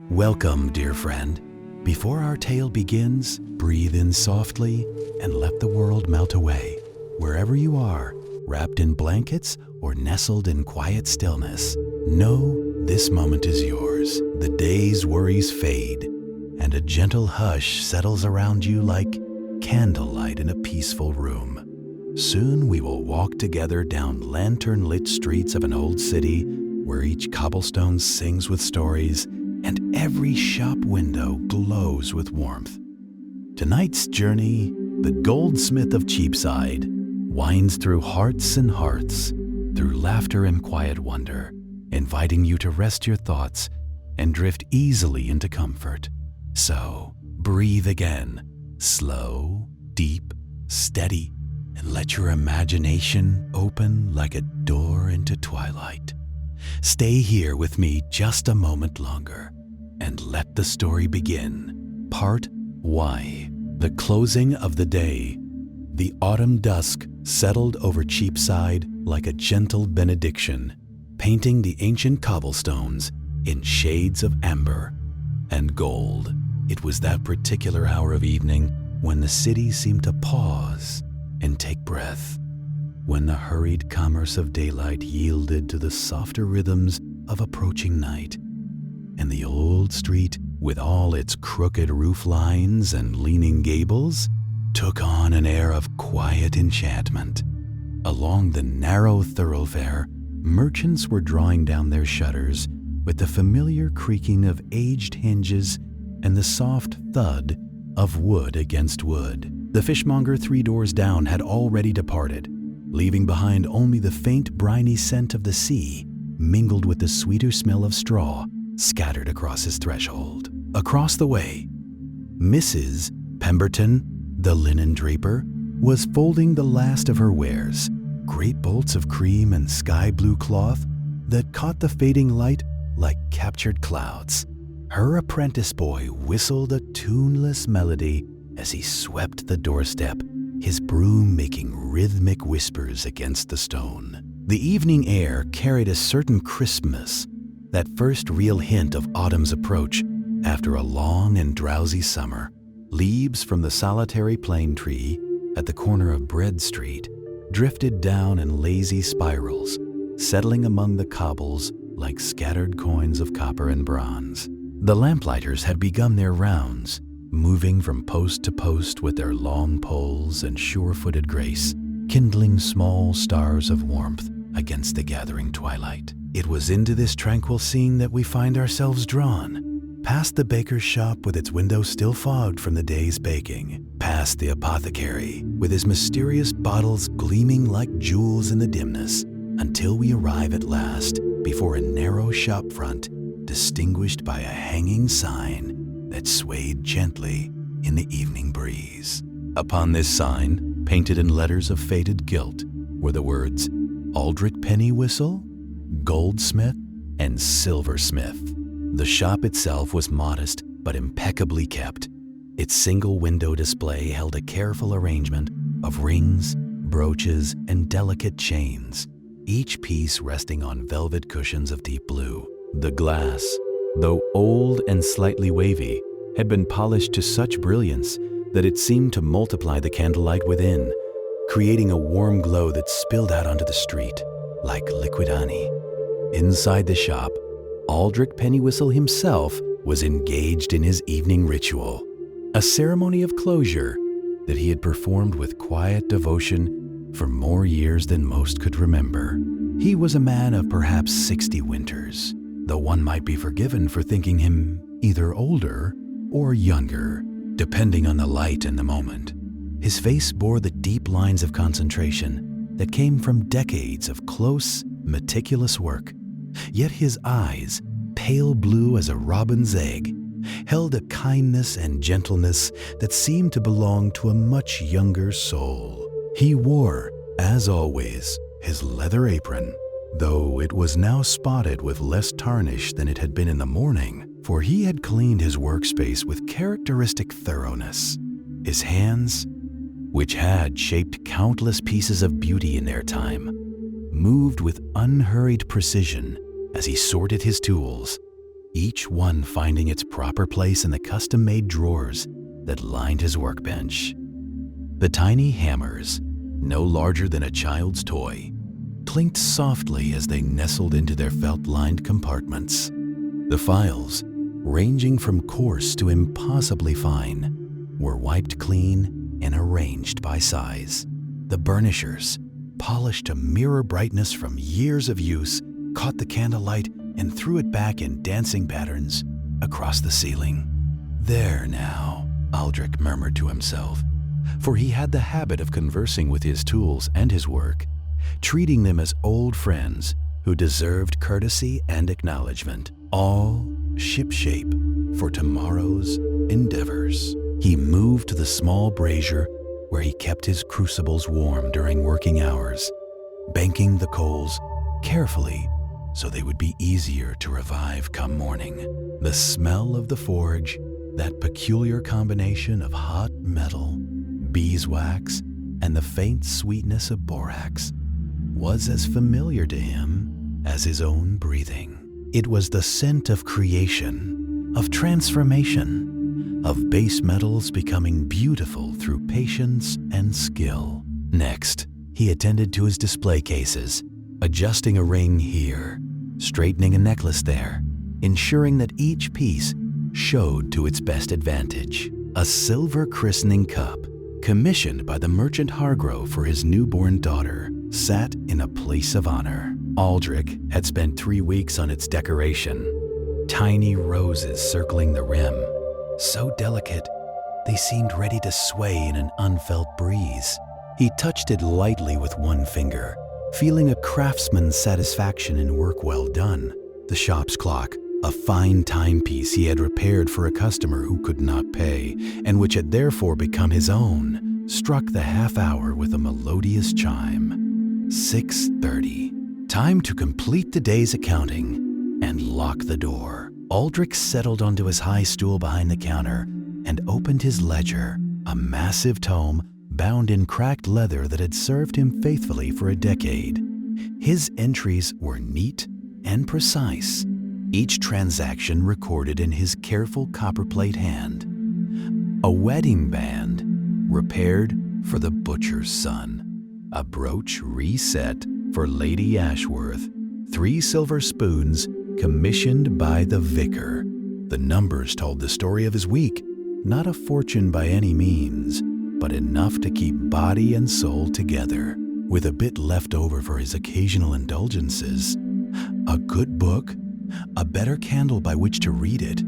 Welcome, dear friend. Before our tale begins, breathe in softly and let the world melt away. Wherever you are, wrapped in blankets or nestled in quiet stillness, know this moment is yours. The day's worries fade, and a gentle hush settles around you like candlelight in a peaceful room. Soon we will walk together down lantern-lit streets of an old city where each cobblestone sings with stories and every shop window glows with warmth. Tonight's journey, the Goldsmith of Cheapside, winds through hearts and hearths, through laughter and quiet wonder, inviting you to rest your thoughts and drift easily into comfort. So, breathe again, slow, deep, steady, and let your imagination open like a door into twilight. Stay here with me just a moment longer, and let the story begin. Part Y. The closing of the day. The autumn dusk settled over Cheapside like a gentle benediction, painting the ancient cobblestones in shades of amber and gold. It was that particular hour of evening when the city seemed to pause and take breath, when the hurried commerce of daylight yielded to the softer rhythms of approaching night, and the old street, with all its crooked roof lines and leaning gables, took on an air of quiet enchantment. Along the narrow thoroughfare, merchants were drawing down their shutters with the familiar creaking of aged hinges and the soft thud of wood against wood. The fishmonger 3 doors down had already departed, leaving behind only the faint briny scent of the sea mingled with the sweeter smell of straw scattered across his threshold. Across the way, Mrs. Pemberton, the linen draper, was folding the last of her wares, great bolts of cream and sky blue cloth that caught the fading light like captured clouds. Her apprentice boy whistled a tuneless melody as he swept the doorstep, his broom making rhythmic whispers against the stone. The evening air carried a certain crispness, that first real hint of autumn's approach after a long and drowsy summer. Leaves from the solitary plane tree at the corner of Bread Street drifted down in lazy spirals, settling among the cobbles like scattered coins of copper and bronze. The lamplighters had begun their rounds, moving from post to post with their long poles and sure-footed grace, kindling small stars of warmth against the gathering twilight. It was into this tranquil scene that we find ourselves drawn, past the baker's shop with its windows still fogged from the day's baking, past the apothecary with his mysterious bottles gleaming like jewels in the dimness, until we arrive at last before a narrow shop front distinguished by a hanging sign that swayed gently in the evening breeze. Upon this sign, painted in letters of faded gilt, were the words Aldrich Penny Whistle, Goldsmith, and Silversmith. The shop itself was modest but impeccably kept. Its single window display held a careful arrangement of rings, brooches, and delicate chains, each piece resting on velvet cushions of deep blue. The glass, though old and slightly wavy, had been polished to such brilliance that it seemed to multiply the candlelight within, creating a warm glow that spilled out onto the street like liquid honey. Inside the shop, Aldrich Pennywhistle himself was engaged in his evening ritual, a ceremony of closure that he had performed with quiet devotion for more years than most could remember. He was a man of perhaps 60 winters, though one might be forgiven for thinking him either older or younger, depending on the light and the moment. His face bore the deep lines of concentration that came from decades of close, meticulous work, yet his eyes, pale blue as a robin's egg, held a kindness and gentleness that seemed to belong to a much younger soul. He wore, as always, his leather apron, though it was now spotted with less tarnish than it had been in the morning, for he had cleaned his workspace with characteristic thoroughness. His hands, which had shaped countless pieces of beauty in their time, moved with unhurried precision as he sorted his tools, each one finding its proper place in the custom-made drawers that lined his workbench. The tiny hammers, no larger than a child's toy, clinked softly as they nestled into their felt-lined compartments. The files, ranging from coarse to impossibly fine, were wiped clean and arranged by size. The burnishers, polished to mirror brightness from years of use, caught the candlelight and threw it back in dancing patterns across the ceiling. "There now," Aldrich murmured to himself, for he had the habit of conversing with his tools and his work, treating them as old friends who deserved courtesy and acknowledgement, all shipshape for tomorrow's endeavors. He moved to the small brazier where he kept his crucibles warm during working hours, banking the coals carefully so they would be easier to revive come morning. The smell of the forge, that peculiar combination of hot metal, beeswax, and the faint sweetness of borax, was as familiar to him as his own breathing. It was the scent of creation, of transformation, of base metals becoming beautiful through patience and skill. Next, he attended to his display cases, adjusting a ring here, straightening a necklace there, ensuring that each piece showed to its best advantage. A silver christening cup, commissioned by the merchant Hargrove for his newborn daughter, sat in a place of honor. Aldrich had spent 3 weeks on its decoration, tiny roses circling the rim, so delicate they seemed ready to sway in an unfelt breeze. He touched it lightly with one finger, feeling a craftsman's satisfaction in work well done. The shop's clock, a fine timepiece he had repaired for a customer who could not pay, and which had therefore become his own, struck the half hour with a melodious chime. 6:30. Time to complete the day's accounting and lock the door. Aldrich settled onto his high stool behind the counter and opened his ledger, a massive tome bound in cracked leather that had served him faithfully for a decade. His entries were neat and precise, each transaction recorded in his careful copperplate hand. A wedding band repaired for the butcher's son, a brooch reset for Lady Ashworth, 3 silver spoons commissioned by the vicar. The numbers told the story of his week, not a fortune by any means, but enough to keep body and soul together, with a bit left over for his occasional indulgences, a good book, a better candle by which to read it,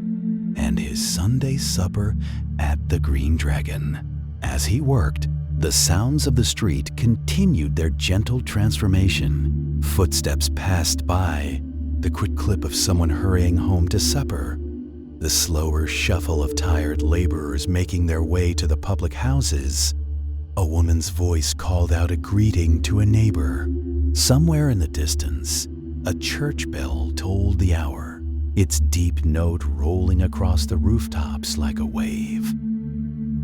and his Sunday supper at the Green Dragon. As he worked, the sounds of the street continued their gentle transformation. Footsteps passed by, the quick clip of someone hurrying home to supper, the slower shuffle of tired laborers making their way to the public houses. A woman's voice called out a greeting to a neighbor. Somewhere in the distance, a church bell tolled the hour, its deep note rolling across the rooftops like a wave.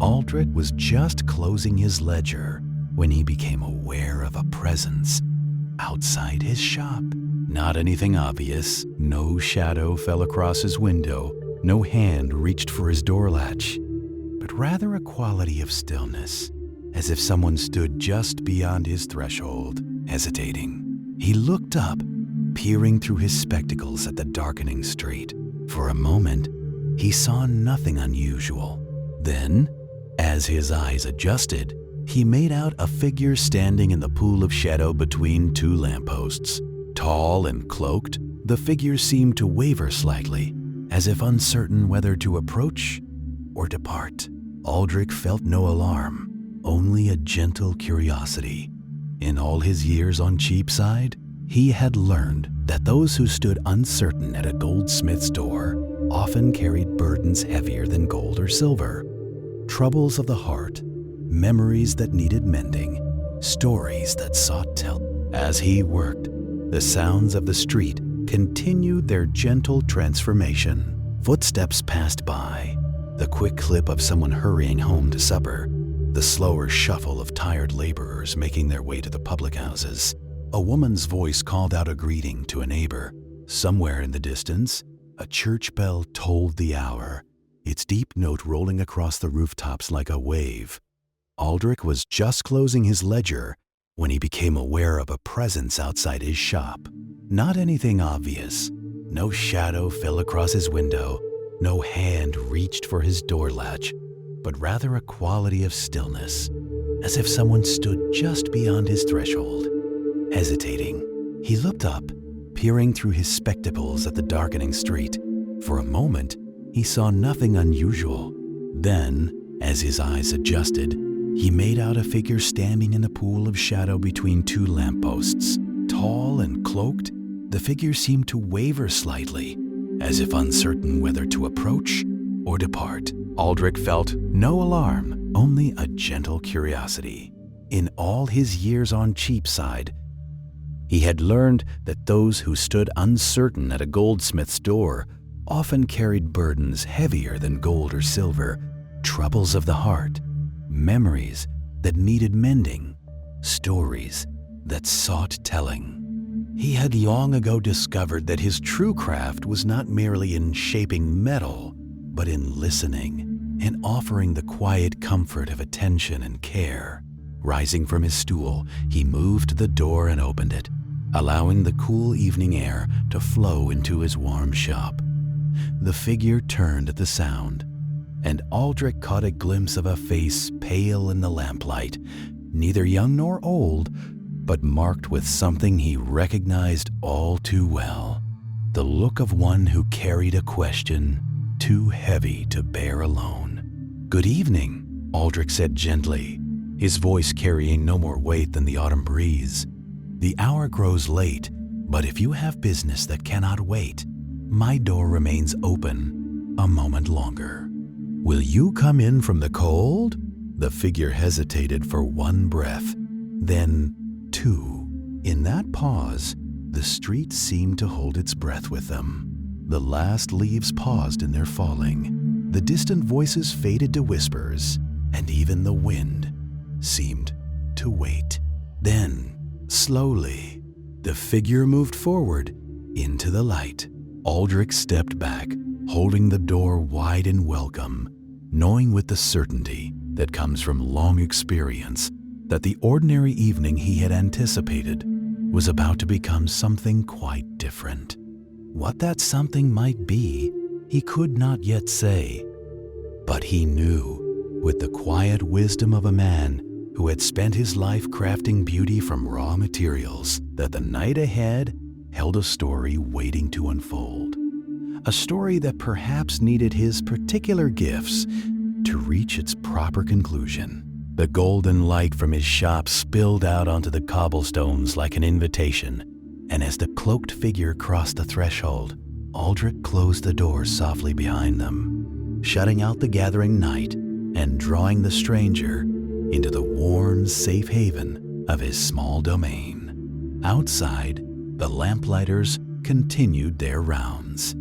Aldrich was just closing his ledger when he became aware of a presence outside his shop. Not anything obvious, no shadow fell across his window, no hand reached for his door latch, but rather a quality of stillness, as if someone stood just beyond his threshold, hesitating. He looked up, peering through his spectacles at the darkening street. For a moment, he saw nothing unusual. Then, as his eyes adjusted, he made out a figure standing in the pool of shadow between 2 lampposts. Tall and cloaked, the figure seemed to waver slightly, as if uncertain whether to approach or depart. Aldrich felt no alarm, only a gentle curiosity. In all his years on Cheapside, he had learned that those who stood uncertain at a goldsmith's door often carried burdens heavier than gold or silver. Troubles of the heart, memories that needed mending, stories that sought telling. As he worked, the sounds of the street continued their gentle transformation. Footsteps passed by, the quick clip of someone hurrying home to supper, the slower shuffle of tired laborers making their way to the public houses. A woman's voice called out a greeting to a neighbor. Somewhere in the distance, A church bell tolled the hour, its deep note rolling across the rooftops like a wave. Aldrich was just closing his ledger when he became aware of a presence outside his shop. Not anything obvious. No shadow fell across his window, no hand reached for his door latch, but rather a quality of stillness, as if someone stood just beyond his threshold. Hesitating, he looked up, peering through his spectacles at the darkening street. For a moment, he saw nothing unusual. Then, as his eyes adjusted, he made out a figure standing in a pool of shadow between two lampposts. Tall and cloaked, the figure seemed to waver slightly, as if uncertain whether to approach or depart. Aldrich felt no alarm, only a gentle curiosity. In all his years on Cheapside, he had learned that those who stood uncertain at a goldsmith's door often carried burdens heavier than gold or silver, troubles of the heart, memories that needed mending, stories that sought telling. He had long ago discovered that his true craft was not merely in shaping metal, but in listening and offering the quiet comfort of attention and care. Rising from his stool, he moved to the door and opened it, allowing the cool evening air to flow into his warm shop. The figure turned at the sound, and Aldrich caught a glimpse of a face pale in the lamplight, neither young nor old, but marked with something he recognized all too well. The look of one who carried a question too heavy to bear alone. "Good evening," Aldrich said gently, his voice carrying no more weight than the autumn breeze. "The hour grows late, but if you have business that cannot wait, my door remains open a moment longer. Will you come in from the cold?" The figure hesitated for one breath, then two. In that pause, the street seemed to hold its breath with them. The last leaves paused in their falling. The distant voices faded to whispers, and even the wind seemed to wait. Then, slowly, the figure moved forward into the light. Aldrich stepped back, holding the door wide in welcome, knowing with the certainty that comes from long experience that the ordinary evening he had anticipated was about to become something quite different. What that something might be, he could not yet say, but he knew, with the quiet wisdom of a man who had spent his life crafting beauty from raw materials, that the night ahead held a story waiting to unfold. A story that perhaps needed his particular gifts to reach its proper conclusion. The golden light from his shop spilled out onto the cobblestones like an invitation, and as the cloaked figure crossed the threshold, Aldrich closed the door softly behind them, shutting out the gathering night and drawing the stranger into the warm, safe haven of his small domain. Outside, the lamplighters continued their rounds.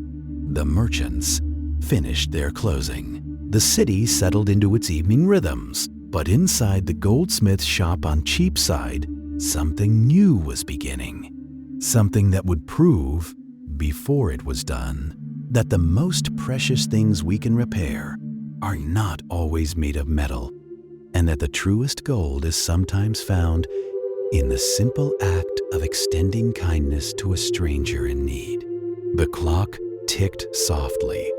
The merchants finished their closing. The city settled into its evening rhythms, but inside the goldsmith shop on Cheapside, something new was beginning. Something that would prove, before it was done, that the most precious things we can repair are not always made of metal, and that the truest gold is sometimes found in the simple act of extending kindness to a stranger in need. The clock ticked softly,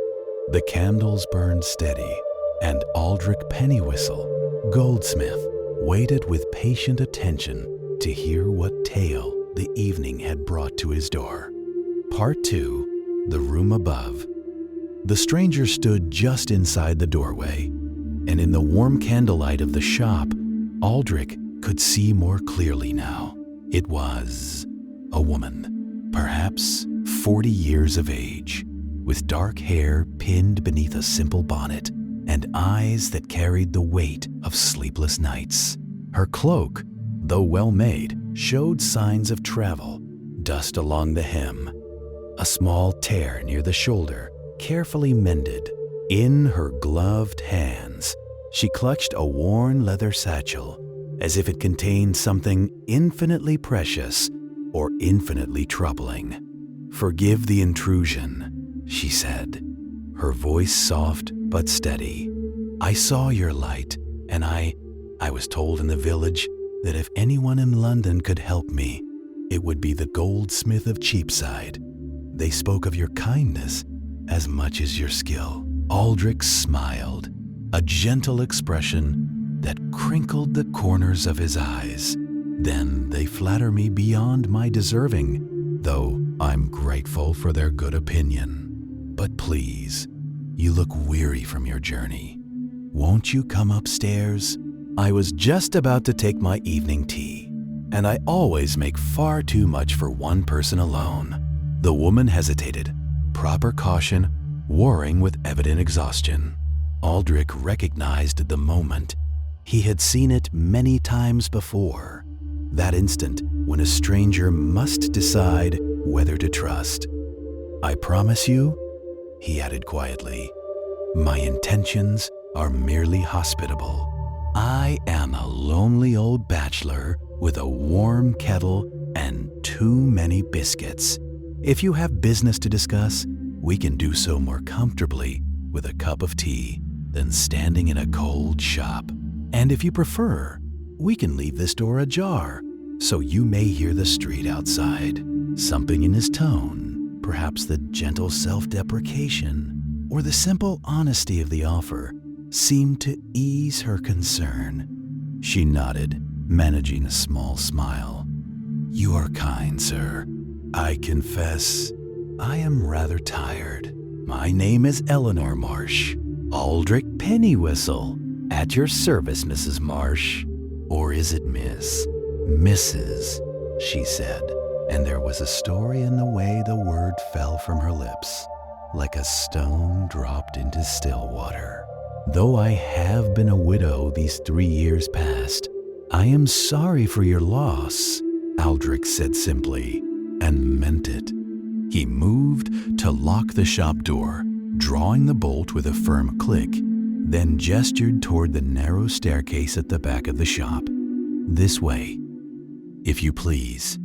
the candles burned steady, and Aldrich Pennywhistle, Goldsmith, waited with patient attention to hear what tale the evening had brought to his door. Part 2, The Room Above. The stranger stood just inside the doorway, and in the warm candlelight of the shop, Aldrich could see more clearly now. It was a woman, perhaps 40 years of age, with dark hair pinned beneath a simple bonnet and eyes that carried the weight of sleepless nights. Her cloak, though well made, showed signs of travel, dust along the hem, a small tear near the shoulder, carefully mended. In her gloved hands, she clutched a worn leather satchel, as if it contained something infinitely precious or infinitely troubling. "Forgive the intrusion," she said, her voice soft but steady. "I saw your light, and I was told in the village that if anyone in London could help me, it would be the Goldsmith of Cheapside. They spoke of your kindness as much as your skill." Aldrich smiled, a gentle expression that crinkled the corners of his eyes. "Then they flatter me beyond my deserving, though I'm grateful for their good opinion. But please, you look weary from your journey. Won't you come upstairs? I was just about to take my evening tea, and I always make far too much for one person alone." The woman hesitated, proper caution warring with evident exhaustion. Aldrich recognized the moment. He had seen it many times before. That instant when a stranger must decide whether to trust. "I promise you," he added quietly, "my intentions are merely hospitable. I am a lonely old bachelor with a warm kettle and too many biscuits. If you have business to discuss, we can do so more comfortably with a cup of tea than standing in a cold shop. And if you prefer, we can leave this door ajar so you may hear the street outside." Something in his tone, perhaps the gentle self-deprecation or the simple honesty of the offer, seemed to ease her concern. She nodded, managing a small smile. "You are kind, sir. I confess, I am rather tired. My name is Eleanor Marsh. Aldrich Pennywhistle. At your service, Mrs. Marsh. Or is it Miss?" "Mrs.," she said, and there was a story in the way the word fell from her lips, like a stone dropped into still water. "Though I have been a widow these 3 years past, I am sorry for your loss," Aldrich said simply, and meant it. He moved to lock the shop door, drawing the bolt with a firm click, then gestured toward the narrow staircase at the back of the shop. "This way, if you please.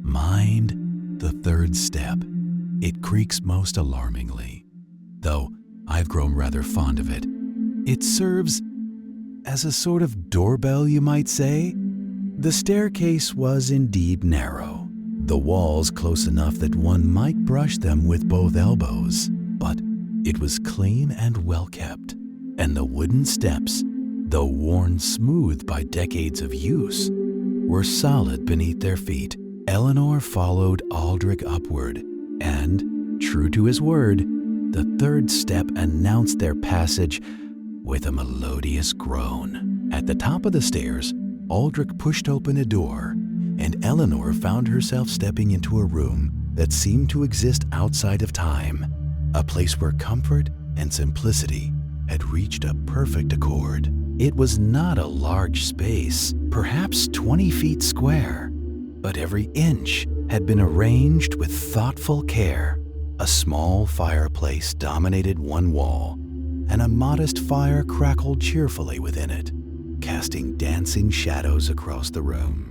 Mind the 3rd step. It creaks most alarmingly, though I've grown rather fond of it. It serves as a sort of doorbell, you might say." The staircase was indeed narrow, the walls close enough that one might brush them with both elbows, but it was clean and well kept, and the wooden steps, though worn smooth by decades of use, were solid beneath their feet. Eleanor followed Aldrich upward, and, true to his word, the 3rd step announced their passage with a melodious groan. At the top of the stairs, Aldrich pushed open a door, and Eleanor found herself stepping into a room that seemed to exist outside of time, a place where comfort and simplicity had reached a perfect accord. It was not a large space, perhaps 20 feet square, but every inch had been arranged with thoughtful care. A small fireplace dominated one wall, and a modest fire crackled cheerfully within it, casting dancing shadows across the room.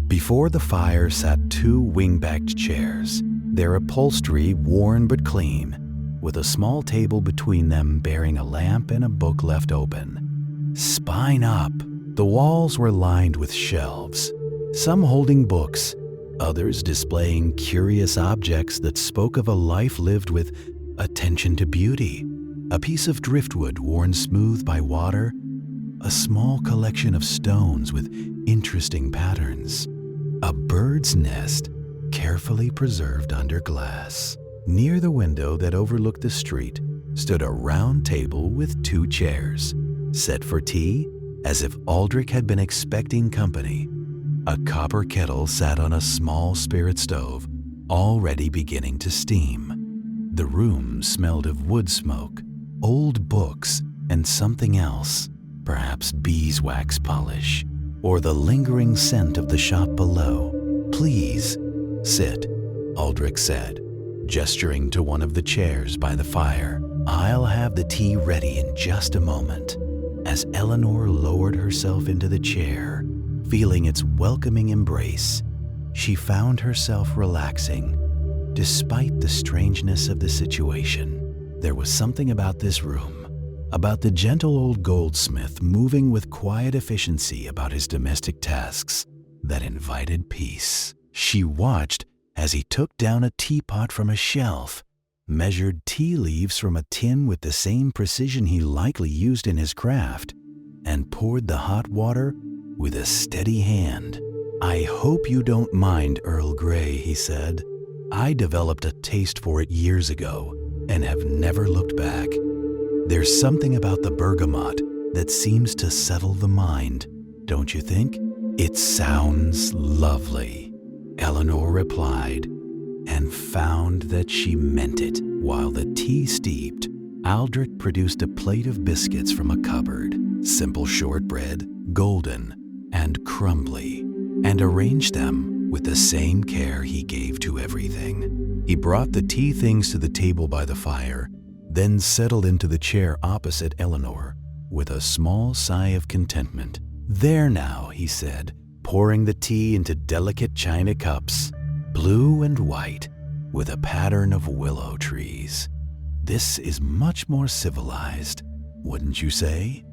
Before the fire sat 2 wing-backed chairs, their upholstery worn but clean, with a small table between them bearing a lamp and a book left open. Spine up, the walls were lined with shelves, some holding books, others displaying curious objects that spoke of a life lived with attention to beauty. A piece of driftwood worn smooth by water, a small collection of stones with interesting patterns, a bird's nest carefully preserved under glass. Near the window that overlooked the street stood a round table with 2 chairs, set for tea as if Aldrich had been expecting company. A copper kettle sat on a small spirit stove, already beginning to steam. The room smelled of wood smoke, old books, and something else, perhaps beeswax polish, or the lingering scent of the shop below. "Please, sit," Aldrich said, gesturing to one of the chairs by the fire. "I'll have the tea ready in just a moment." As Eleanor lowered herself into the chair, feeling its welcoming embrace, she found herself relaxing, Despite the strangeness of the situation, there was something about this room, about the gentle old Goldsmith moving with quiet efficiency about his domestic tasks, that invited peace. She watched as he took down a teapot from a shelf, measured tea leaves from a tin with the same precision he likely used in his craft, and poured the hot water with a steady hand. "I hope you don't mind Earl Grey," he said. "I developed a taste for it years ago and have never looked back. There's something about the bergamot that seems to settle the mind, don't you think?" "It sounds lovely," Eleanor replied, and found that she meant it. While the tea steeped, Aldrich produced a plate of biscuits from a cupboard, simple shortbread, golden and crumbly, and arranged them with the same care he gave to everything. He brought the tea things to the table by the fire, then settled into the chair opposite Eleanor with a small sigh of contentment. "There now," he said, pouring the tea into delicate china cups, blue and white, with a pattern of willow trees. "This is much more civilized, wouldn't you say?"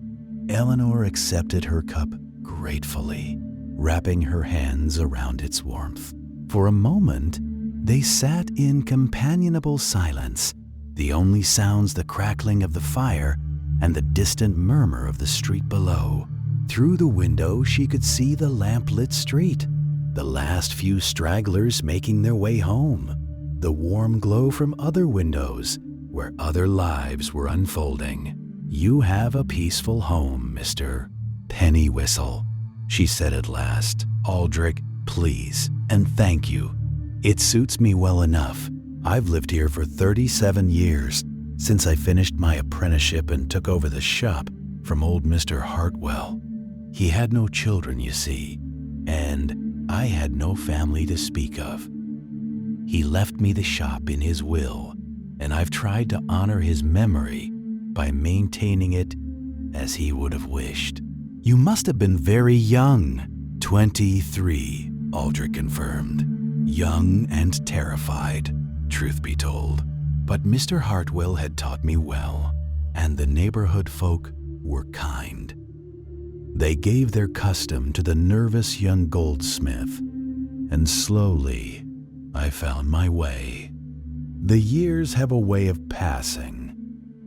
Eleanor accepted her cup gratefully, wrapping her hands around its warmth. For a moment, they sat in companionable silence, the only sounds the crackling of the fire and the distant murmur of the street below. Through the window, she could see the lamp-lit street, the last few stragglers making their way home, the warm glow from other windows where other lives were unfolding. "You have a peaceful home, Mr. Pennywhistle," she said at last. "Aldrich, please, and thank you. It suits me well enough. I've lived here for 37 years, since I finished my apprenticeship and took over the shop from old Mr. Hartwell. He had no children, you see, and I had no family to speak of. He left me the shop in his will, and I've tried to honor his memory by maintaining it as he would have wished." "You must have been very young." 23, Aldrich confirmed. "Young and terrified, truth be told. But Mr. Hartwell had taught me well, and the neighborhood folk were kind. They gave their custom to the nervous young Goldsmith, and slowly I found my way. The years have a way of passing,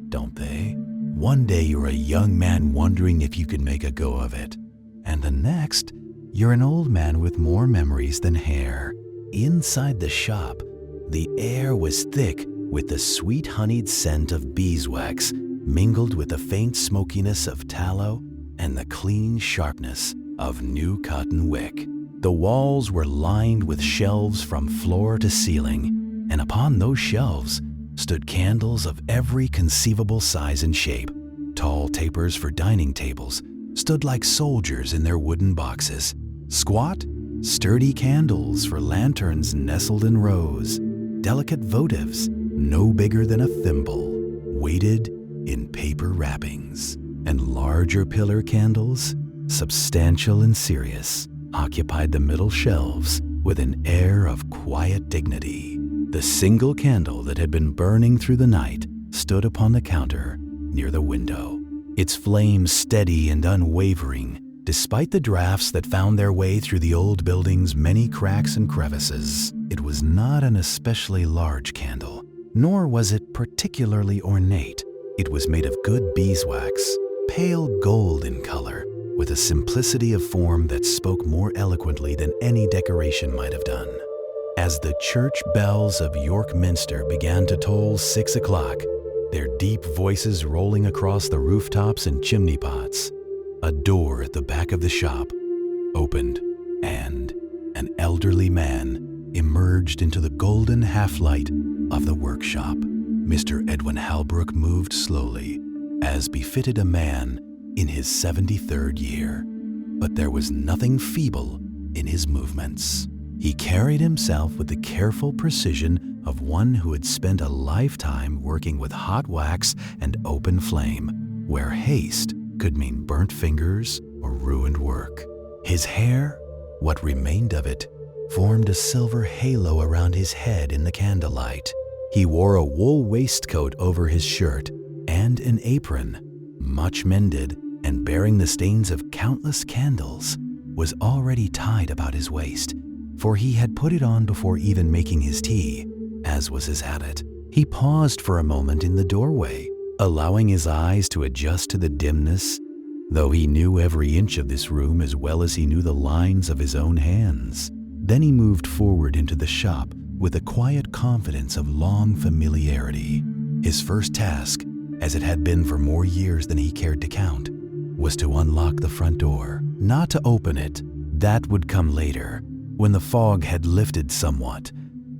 don't they? One day you're a young man wondering if you can make a go of it, and the next, you're an old man with more memories than hair." Inside the shop, the air was thick with the sweet honeyed scent of beeswax mingled with the faint smokiness of tallow and the clean sharpness of new cotton wick. The walls were lined with shelves from floor to ceiling, and upon those shelves stood candles of every conceivable size and shape. Tall tapers for dining tables stood like soldiers in their wooden boxes. Squat, sturdy candles for lanterns nestled in rows. Delicate votives, no bigger than a thimble, weighted in paper wrappings. And larger pillar candles, substantial and serious, occupied the middle shelves with an air of quiet dignity. The single candle that had been burning through the night stood upon the counter near the window, its flame steady and unwavering, despite the drafts that found their way through the old building's many cracks and crevices. It was not an especially large candle, nor was it particularly ornate. It was made of good beeswax, pale gold in color, with a simplicity of form that spoke more eloquently than any decoration might have done. As the church bells of York Minster began to toll 6 o'clock, their deep voices rolling across the rooftops and chimney pots, a door at the back of the shop opened, and an elderly man emerged into the golden half-light of the workshop. Mr. Edwin Halbrook moved slowly, as befitted a man in his 73rd year, but there was nothing feeble in his movements. He carried himself with the careful precision of one who had spent a lifetime working with hot wax and open flame, where haste could mean burnt fingers or ruined work. His hair, what remained of it, formed a silver halo around his head in the candlelight. He wore a wool waistcoat over his shirt and an apron, much mended and bearing the stains of countless candles, was already tied about his waist, for he had put it on before even making his tea, as was his habit. He paused for a moment in the doorway, allowing his eyes to adjust to the dimness, though he knew every inch of this room as well as he knew the lines of his own hands. Then he moved forward into the shop with the quiet confidence of long familiarity. His first task, as it had been for more years than he cared to count, was to unlock the front door. Not to open it, that would come later, when the fog had lifted somewhat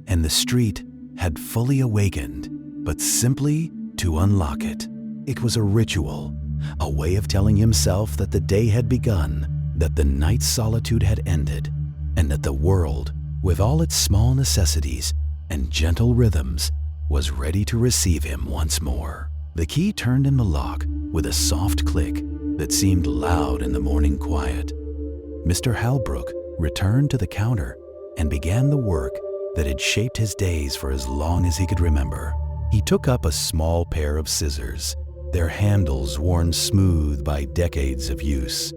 and the street had fully awakened, but simply to unlock it. It was a ritual, a way of telling himself that the day had begun, that the night's solitude had ended, and that the world, with all its small necessities and gentle rhythms, was ready to receive him once more. The key turned in the lock with a soft click that seemed loud in the morning quiet. Mr. Halbrook returned to the counter and began the work that had shaped his days for as long as he could remember. He took up a small pair of scissors, their handles worn smooth by decades of use,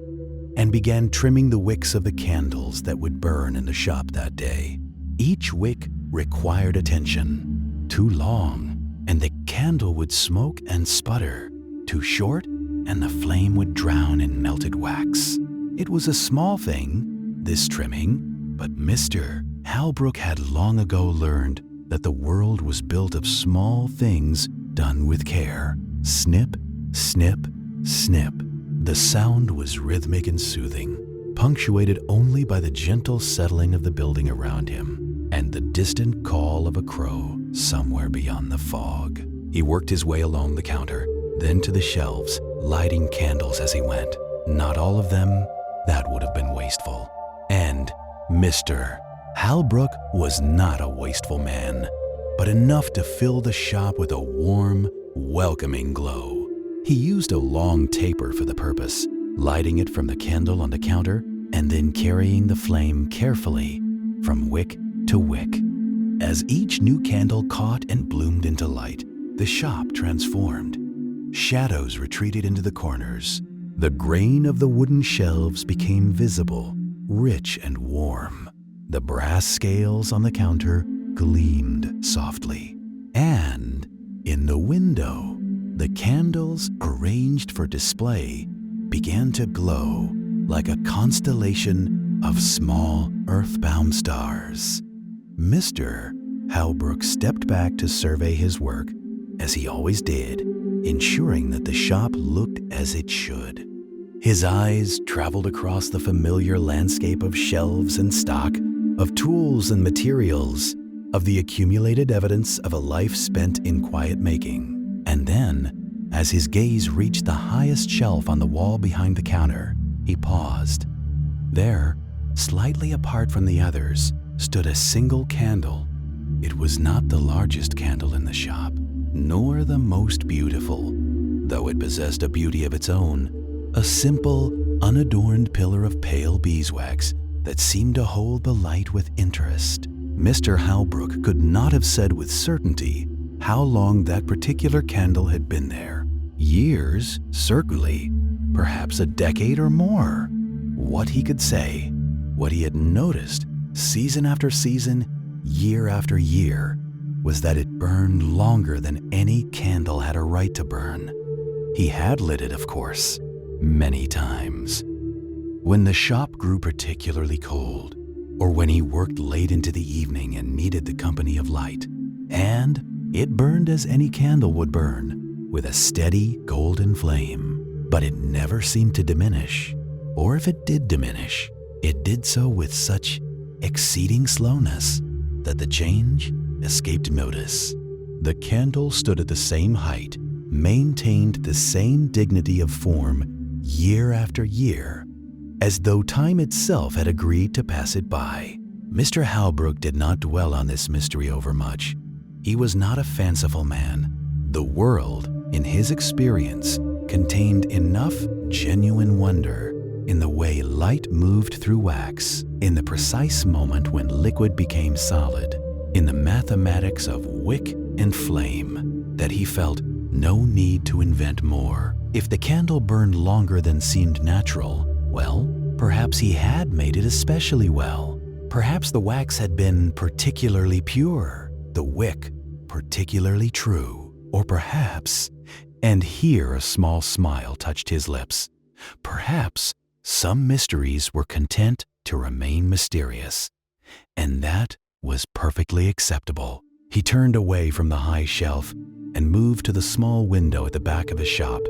and began trimming the wicks of the candles that would burn in the shop that day. Each wick required attention. Too long, and the candle would smoke and sputter. Too short, and the flame would drown in melted wax. It was a small thing, this trimming, but Mr. Halbrook had long ago learned that the world was built of small things done with care. Snip, snip, snip. The sound was rhythmic and soothing, punctuated only by the gentle settling of the building around him and the distant call of a crow somewhere beyond the fog. He worked his way along the counter, then to the shelves, lighting candles as he went. Not all of them, that would have been wasteful. And Mr. Halbrook was not a wasteful man, but enough to fill the shop with a warm, welcoming glow. He used a long taper for the purpose, lighting it from the candle on the counter and then carrying the flame carefully from wick to wick. As each new candle caught and bloomed into light, the shop transformed. Shadows retreated into the corners. The grain of the wooden shelves became visible, rich and warm. The brass scales on the counter gleamed softly. And in the window, the candles arranged for display began to glow like a constellation of small earthbound stars. Mr. Halbrook stepped back to survey his work, as he always did, ensuring that the shop looked as it should. His eyes traveled across the familiar landscape of shelves and stock, of tools and materials, of the accumulated evidence of a life spent in quiet making. And then, as his gaze reached the highest shelf on the wall behind the counter, he paused. There, slightly apart from the others, stood a single candle. It was not the largest candle in the shop, nor the most beautiful, though it possessed a beauty of its own, a simple, unadorned pillar of pale beeswax that seemed to hold the light with interest. Mr. Halbrook could not have said with certainty how long that particular candle had been there. Years, certainly, perhaps a decade or more. What he could say, what he had noticed, season after season, year after year, was that it burned longer than any candle had a right to burn. He had lit it, of course, many times. When the shop grew particularly cold, or when he worked late into the evening and needed the company of light, and it burned as any candle would burn, with a steady golden flame. But it never seemed to diminish, or if it did diminish, it did so with such exceeding slowness that the change escaped notice. The candle stood at the same height, maintained the same dignity of form year after year, as though time itself had agreed to pass it by. Mr. Halbrook did not dwell on this mystery overmuch. He was not a fanciful man. The world, in his experience, contained enough genuine wonder, in the way light moved through wax, in the precise moment when liquid became solid, in the mathematics of wick and flame, that he felt no need to invent more. If the candle burned longer than seemed natural, well, perhaps he had made it especially well. Perhaps the wax had been particularly pure, the wick particularly true, or perhaps, and here a small smile touched his lips, perhaps some mysteries were content to remain mysterious, and that was perfectly acceptable. He turned away from the high shelf and moved to the small window at the back of his shop,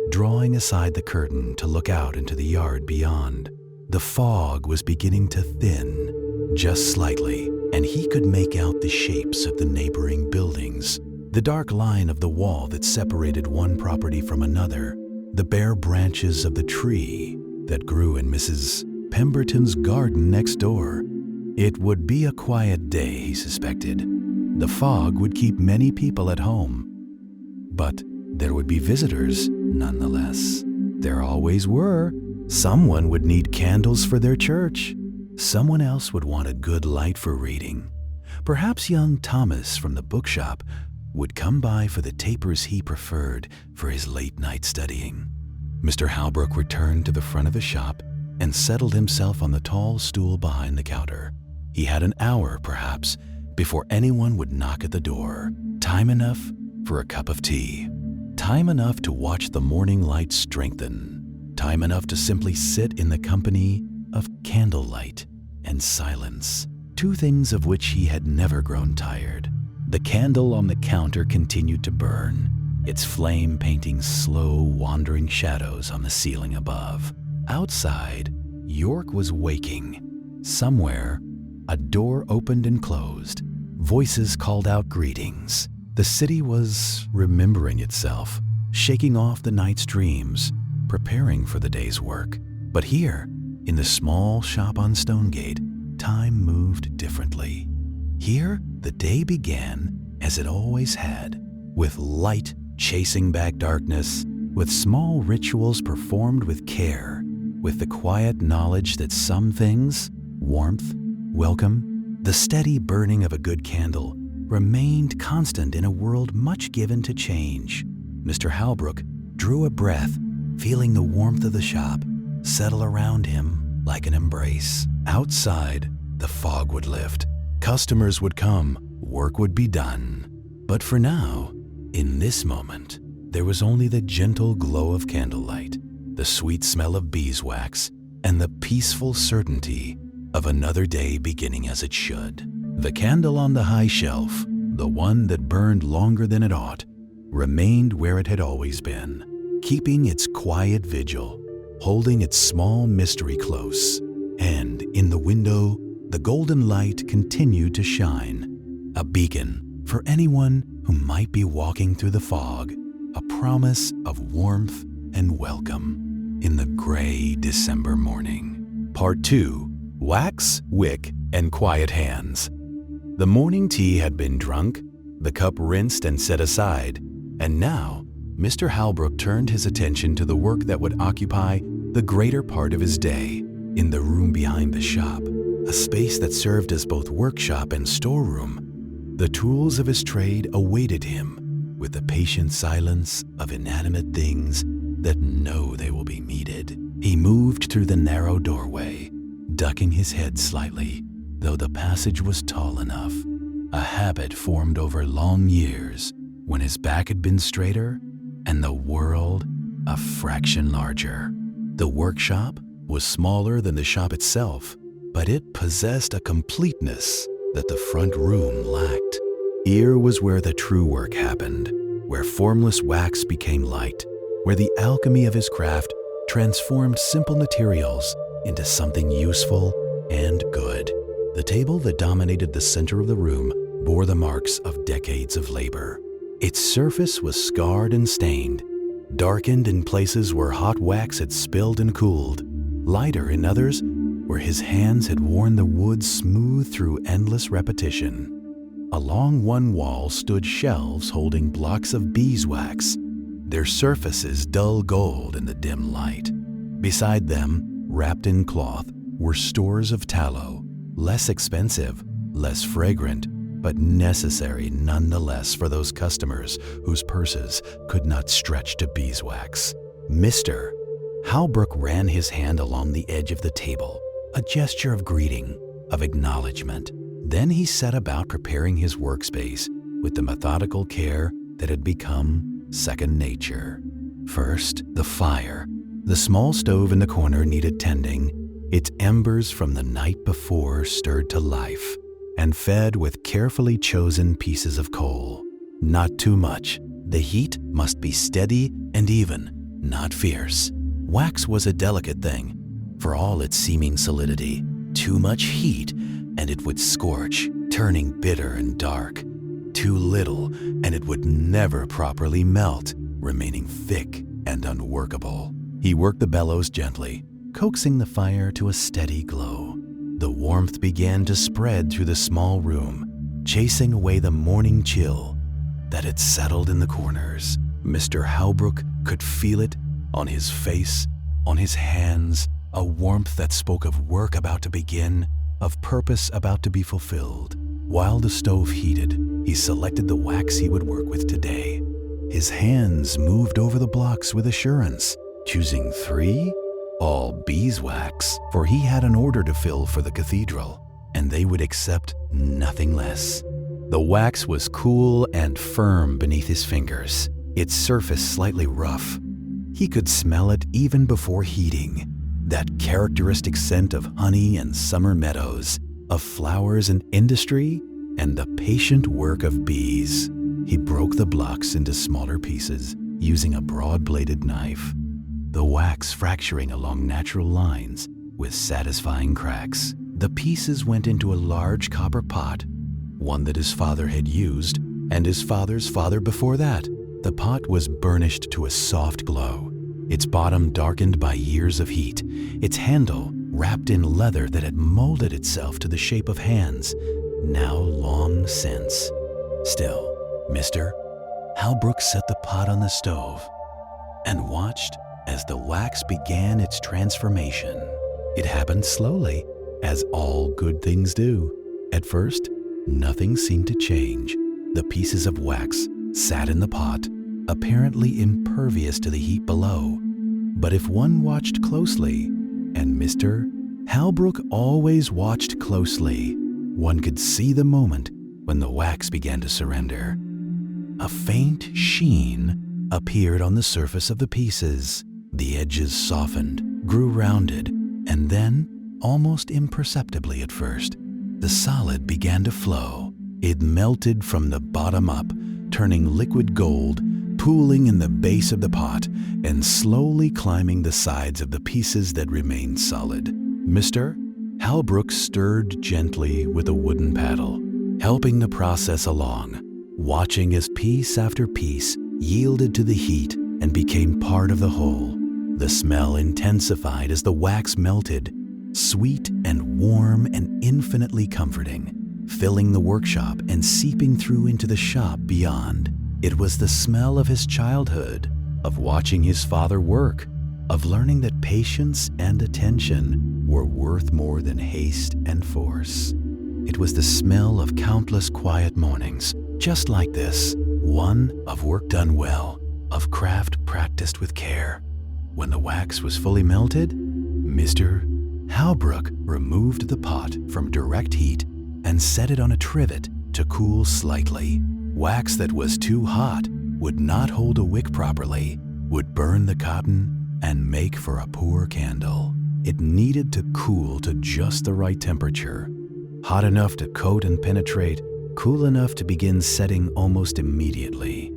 drawing aside the curtain to look out into the yard beyond. The fog was beginning to thin, just slightly, and he could make out the shapes of the neighboring buildings, the dark line of the wall that separated one property from another, the bare branches of the tree that grew in Mrs. Pemberton's garden next door. It would be a quiet day, he suspected. The fog would keep many people at home. But there would be visitors, nonetheless. There always were. Someone would need candles for their church. Someone else would want a good light for reading. Perhaps young Thomas from the bookshop would come by for the tapers he preferred for his late-night studying. Mr. Halbrook returned to the front of his shop and settled himself on the tall stool behind the counter. He had an hour, perhaps, before anyone would knock at the door. Time enough for a cup of tea. Time enough to watch the morning light strengthen. Time enough to simply sit in the company of candlelight and silence, two things of which he had never grown tired. The candle on the counter continued to burn, its flame painting slow, wandering shadows on the ceiling above. Outside, York was waking. Somewhere, a door opened and closed. Voices called out greetings. The city was remembering itself, shaking off the night's dreams, preparing for the day's work. But here, in the small shop on Stonegate, time moved differently. Here, the day began as it always had, with light chasing back darkness, with small rituals performed with care, with the quiet knowledge that some things, warmth, welcome, the steady burning of a good candle, remained constant in a world much given to change. Mr. Halbrook drew a breath, feeling the warmth of the shop settle around him like an embrace. Outside, the fog would lift. Customers would come, work would be done. But for now, in this moment, there was only the gentle glow of candlelight, the sweet smell of beeswax, and the peaceful certainty of another day beginning as it should. The candle on the high shelf, the one that burned longer than it ought, remained where it had always been, keeping its quiet vigil, holding its small mystery close. And in the window, the golden light continued to shine, a beacon for anyone who might be walking through the fog, a promise of warmth and welcome in the gray December morning. Part 2. Wax, Wick, and Quiet Hands. The morning tea had been drunk, the cup rinsed and set aside, and now Mr. Halbrook turned his attention to the work that would occupy the greater part of his day in the room behind the shop, a space that served as both workshop and storeroom. The tools of his trade awaited him with the patient silence of inanimate things that know they will be needed. He moved through the narrow doorway, ducking his head slightly, though the passage was tall enough, a habit formed over long years when his back had been straighter and the world a fraction larger. The workshop was smaller than the shop itself, but it possessed a completeness that the front room lacked. Here was where the true work happened, where formless wax became light, where the alchemy of his craft transformed simple materials into something useful and good. The table that dominated the center of the room bore the marks of decades of labor. Its surface was scarred and stained, darkened in places where hot wax had spilled and cooled, lighter in others where his hands had worn the wood smooth through endless repetition. Along one wall stood shelves holding blocks of beeswax, their surfaces dull gold in the dim light. Beside them, wrapped in cloth, were stores of tallow, less expensive, less fragrant, but necessary nonetheless for those customers whose purses could not stretch to beeswax. Mr. Halbrook ran his hand along the edge of the table, a gesture of greeting, of acknowledgement. Then he set about preparing his workspace with the methodical care that had become second nature. First, the fire. The small stove in the corner needed tending, its embers from the night before stirred to life and fed with carefully chosen pieces of coal. Not too much. The heat must be steady and even, not fierce. Wax was a delicate thing, for all its seeming solidity. Too much heat, and it would scorch, turning bitter and dark. Too little, and it would never properly melt, remaining thick and unworkable. He worked the bellows gently, coaxing the fire to a steady glow. The warmth began to spread through the small room, chasing away the morning chill that had settled in the corners. Mr. Halbrook could feel it on his face, on his hands, a warmth that spoke of work about to begin, of purpose about to be fulfilled. While the stove heated, he selected the wax he would work with today. His hands moved over the blocks with assurance, choosing 3, all beeswax, for he had an order to fill for the cathedral, and they would accept nothing less. The wax was cool and firm beneath his fingers, its surface slightly rough. He could smell it even before heating, that characteristic scent of honey and summer meadows, of flowers and industry, and the patient work of bees. He broke the blocks into smaller pieces using a broad-bladed knife, the wax fracturing along natural lines with satisfying cracks. The pieces went into a large copper pot, one that his father had used, and his father's father before that. The pot was burnished to a soft glow, its bottom darkened by years of heat, its handle wrapped in leather that had molded itself to the shape of hands, now long since. Still, Mr. Halbrook set the pot on the stove and watched as the wax began its transformation. It happened slowly, as all good things do. At first, nothing seemed to change. The pieces of wax sat in the pot, apparently impervious to the heat below. But if one watched closely, and Mr. Halbrook always watched closely, one could see the moment when the wax began to surrender. A faint sheen appeared on the surface of the pieces. The edges softened, grew rounded, and then, almost imperceptibly at first, the solid began to flow. It melted from the bottom up, turning liquid gold, pooling in the base of the pot, and slowly climbing the sides of the pieces that remained solid. Mr. Halbrook stirred gently with a wooden paddle, helping the process along, watching as piece after piece yielded to the heat and became part of the whole. The smell intensified as the wax melted, sweet and warm and infinitely comforting, filling the workshop and seeping through into the shop beyond. It was the smell of his childhood, of watching his father work, of learning that patience and attention were worth more than haste and force. It was the smell of countless quiet mornings, just like this, one of work done well, of craft practiced with care. When the wax was fully melted, Mr. Halbrook removed the pot from direct heat and set it on a trivet to cool slightly. Wax that was too hot would not hold a wick properly, would burn the cotton and make for a poor candle. It needed to cool to just the right temperature, hot enough to coat and penetrate, cool enough to begin setting almost immediately.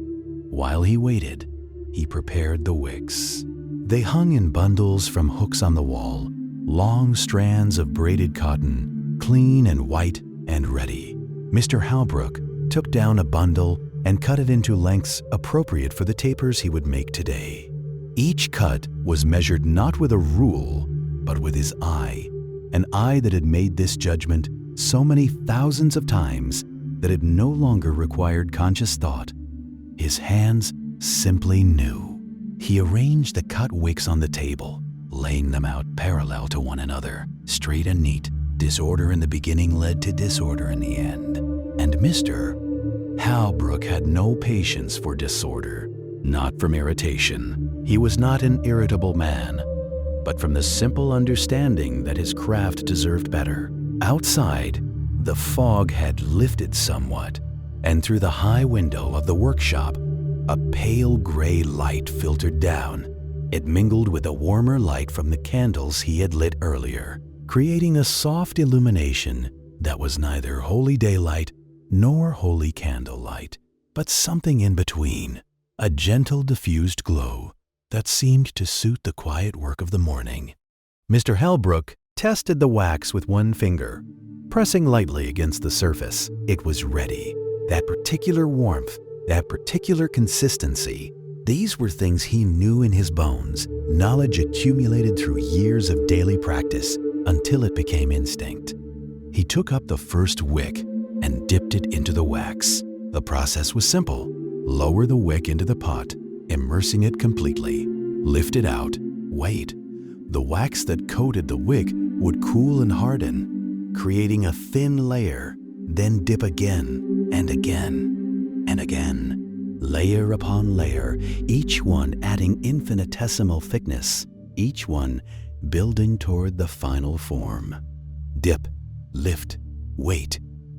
While he waited, he prepared the wicks. They hung in bundles from hooks on the wall, long strands of braided cotton, clean and white and ready. Mr. Halbrook took down a bundle and cut it into lengths appropriate for the tapers he would make today. Each cut was measured not with a rule, but with his eye, an eye that had made this judgment so many thousands of times that it no longer required conscious thought. His hands simply knew. He arranged the cut wicks on the table, laying them out parallel to one another, straight and neat. Disorder in the beginning led to disorder in the end. And Mr. Halbrook had no patience for disorder, not from irritation. He was not an irritable man, but from the simple understanding that his craft deserved better. Outside, the fog had lifted somewhat, and through the high window of the workshop, a pale gray light filtered down. It mingled with a warmer light from the candles he had lit earlier, creating a soft illumination that was neither holy daylight nor holy candlelight, but something in between, a gentle diffused glow that seemed to suit the quiet work of the morning. Mr. Halbrook tested the wax with one finger, pressing lightly against the surface. It was ready. That particular warmth, that particular consistency, these were things he knew in his bones, knowledge accumulated through years of daily practice until it became instinct. He took up the first wick and dipped it into the wax. The process was simple. Lower the wick into the pot, immersing it completely. Lift it out. Wait. The wax that coated the wick would cool and harden, creating a thin layer, then dip again and again and again, layer upon layer, each one adding infinitesimal thickness, each one building toward the final form. Dip, lift, wait.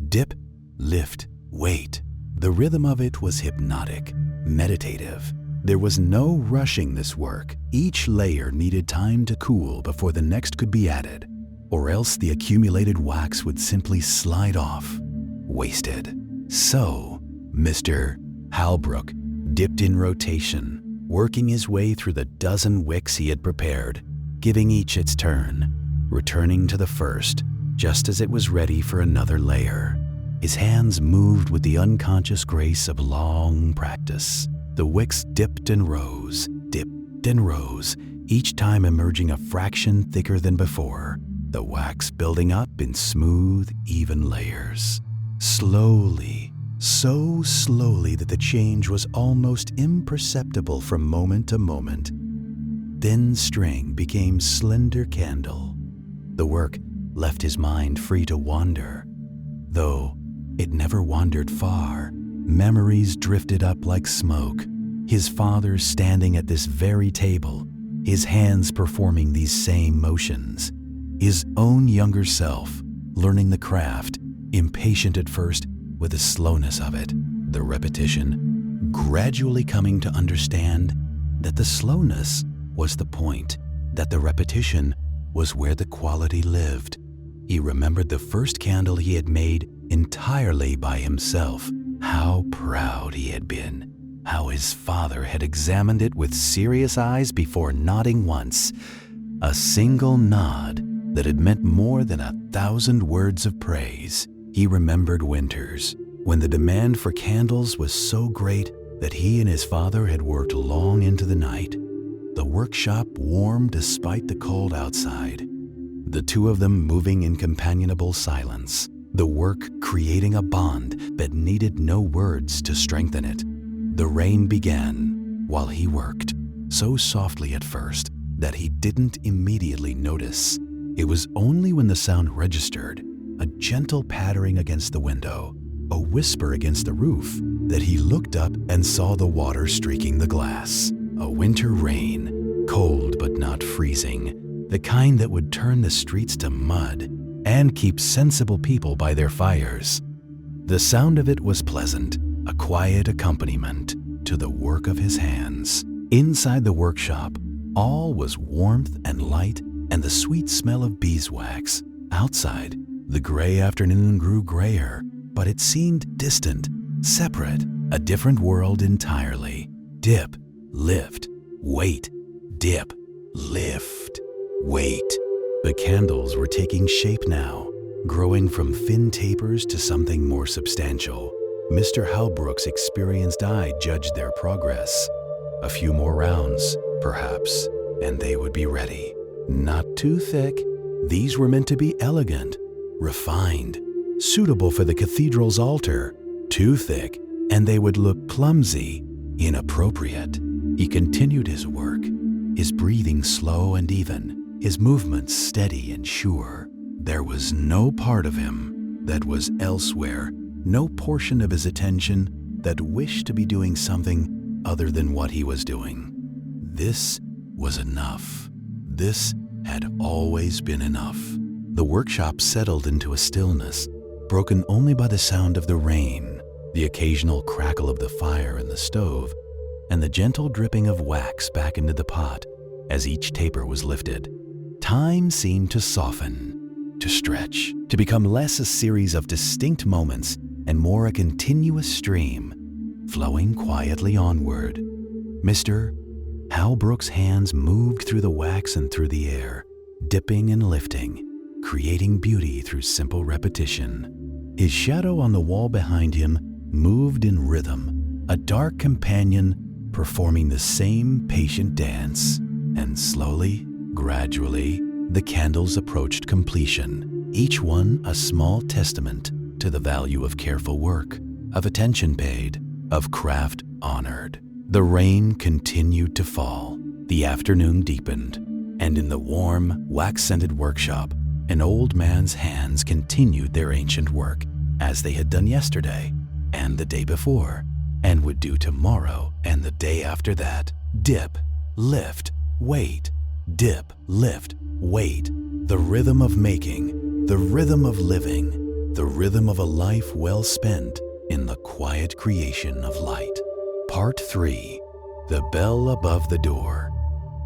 Dip, lift, wait. The rhythm of it was hypnotic, meditative. There was no rushing this work. Each layer needed time to cool before the next could be added, or else the accumulated wax would simply slide off, wasted. So, Mr. Halbrook dipped in rotation, working his way through the dozen wicks he had prepared, giving each its turn, returning to the first, just as it was ready for another layer. His hands moved with the unconscious grace of long practice. The wicks dipped and rose, each time emerging a fraction thicker than before, the wax building up in smooth, even layers. Slowly, so slowly that the change was almost imperceptible from moment to moment. Thin string became slender candle. The work left his mind free to wander, though it never wandered far. Memories drifted up like smoke. His father standing at this very table, his hands performing these same motions. His own younger self, learning the craft, impatient at first with the slowness of it, the repetition, gradually coming to understand that the slowness was the point, that the repetition was where the quality lived. He remembered the first candle he had made entirely by himself. How proud he had been, how his father had examined it with serious eyes before nodding once, a single nod that had meant more than 1,000 words of praise. He remembered winters, when the demand for candles was so great that he and his father had worked long into the night. The workshop warm despite the cold outside, the two of them moving in companionable silence, the work creating a bond that needed no words to strengthen it. The rain began while he worked, so softly at first that he didn't immediately notice. It was only when the sound registered, a gentle pattering against the window, a whisper against the roof, that he looked up and saw the water streaking the glass. A winter rain, cold but not freezing, the kind that would turn the streets to mud and keep sensible people by their fires. The sound of it was pleasant, a quiet accompaniment to the work of his hands. Inside the workshop, all was warmth and light and the sweet smell of beeswax. Outside, the gray afternoon grew grayer, but it seemed distant, separate, a different world entirely. Dip, lift, wait, dip, lift, wait. The candles were taking shape now, growing from thin tapers to something more substantial. Mr. Halbrook's experienced eye judged their progress. A few more rounds, perhaps, and they would be ready. Not too thick. These were meant to be elegant, refined, suitable for the cathedral's altar. Too thick, and they would look clumsy, inappropriate. He continued his work, his breathing slow and even, his movements steady and sure. There was no part of him that was elsewhere, no portion of his attention that wished to be doing something other than what he was doing. This was enough. This had always been enough. The workshop settled into a stillness, broken only by the sound of the rain, the occasional crackle of the fire in the stove, and the gentle dripping of wax back into the pot as each taper was lifted. Time seemed to soften, to stretch, to become less a series of distinct moments and more a continuous stream, flowing quietly onward. Mr. Halbrook's hands moved through the wax and through the air, dipping and lifting, creating beauty through simple repetition. His shadow on the wall behind him moved in rhythm, a dark companion performing the same patient dance. And slowly, gradually, the candles approached completion, each one a small testament to the value of careful work, of attention paid, of craft honored. The rain continued to fall. The afternoon deepened, and in the warm, wax-scented workshop, an old man's hands continued their ancient work, as they had done yesterday, and the day before, and would do tomorrow and the day after that. Dip, lift, wait, dip, lift, wait. The rhythm of making, the rhythm of living, the rhythm of a life well spent in the quiet creation of light. Part 3. The Bell Above the Door.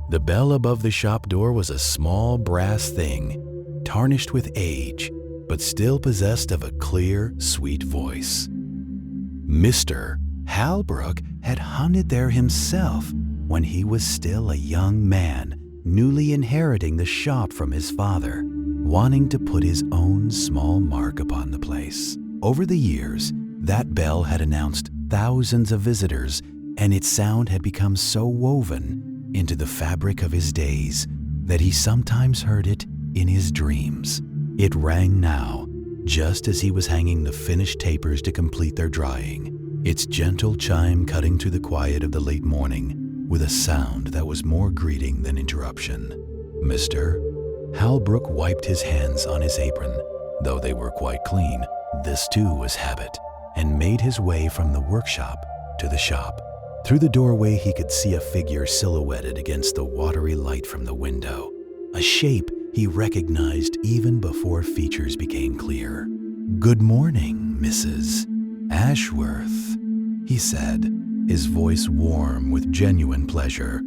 The bell above the shop door was a small brass thing, tarnished with age, but still possessed of a clear, sweet voice. Mr. Halbrook had hung it there himself when he was still a young man, newly inheriting the shop from his father, wanting to put his own small mark upon the place. Over the years, that bell had announced thousands of visitors, and its sound had become so woven into the fabric of his days that he sometimes heard it in his dreams. It rang now, just as he was hanging the finished tapers to complete their drying, its gentle chime cutting through the quiet of the late morning with a sound that was more greeting than interruption. Mr. Halbrook wiped his hands on his apron, though they were quite clean. This too was habit, and made his way from the workshop to the shop. Through the doorway he could see a figure silhouetted against the watery light from the window, a shape he recognized even before features became clear. "Good morning, Mrs. Ashworth," he said, his voice warm with genuine pleasure.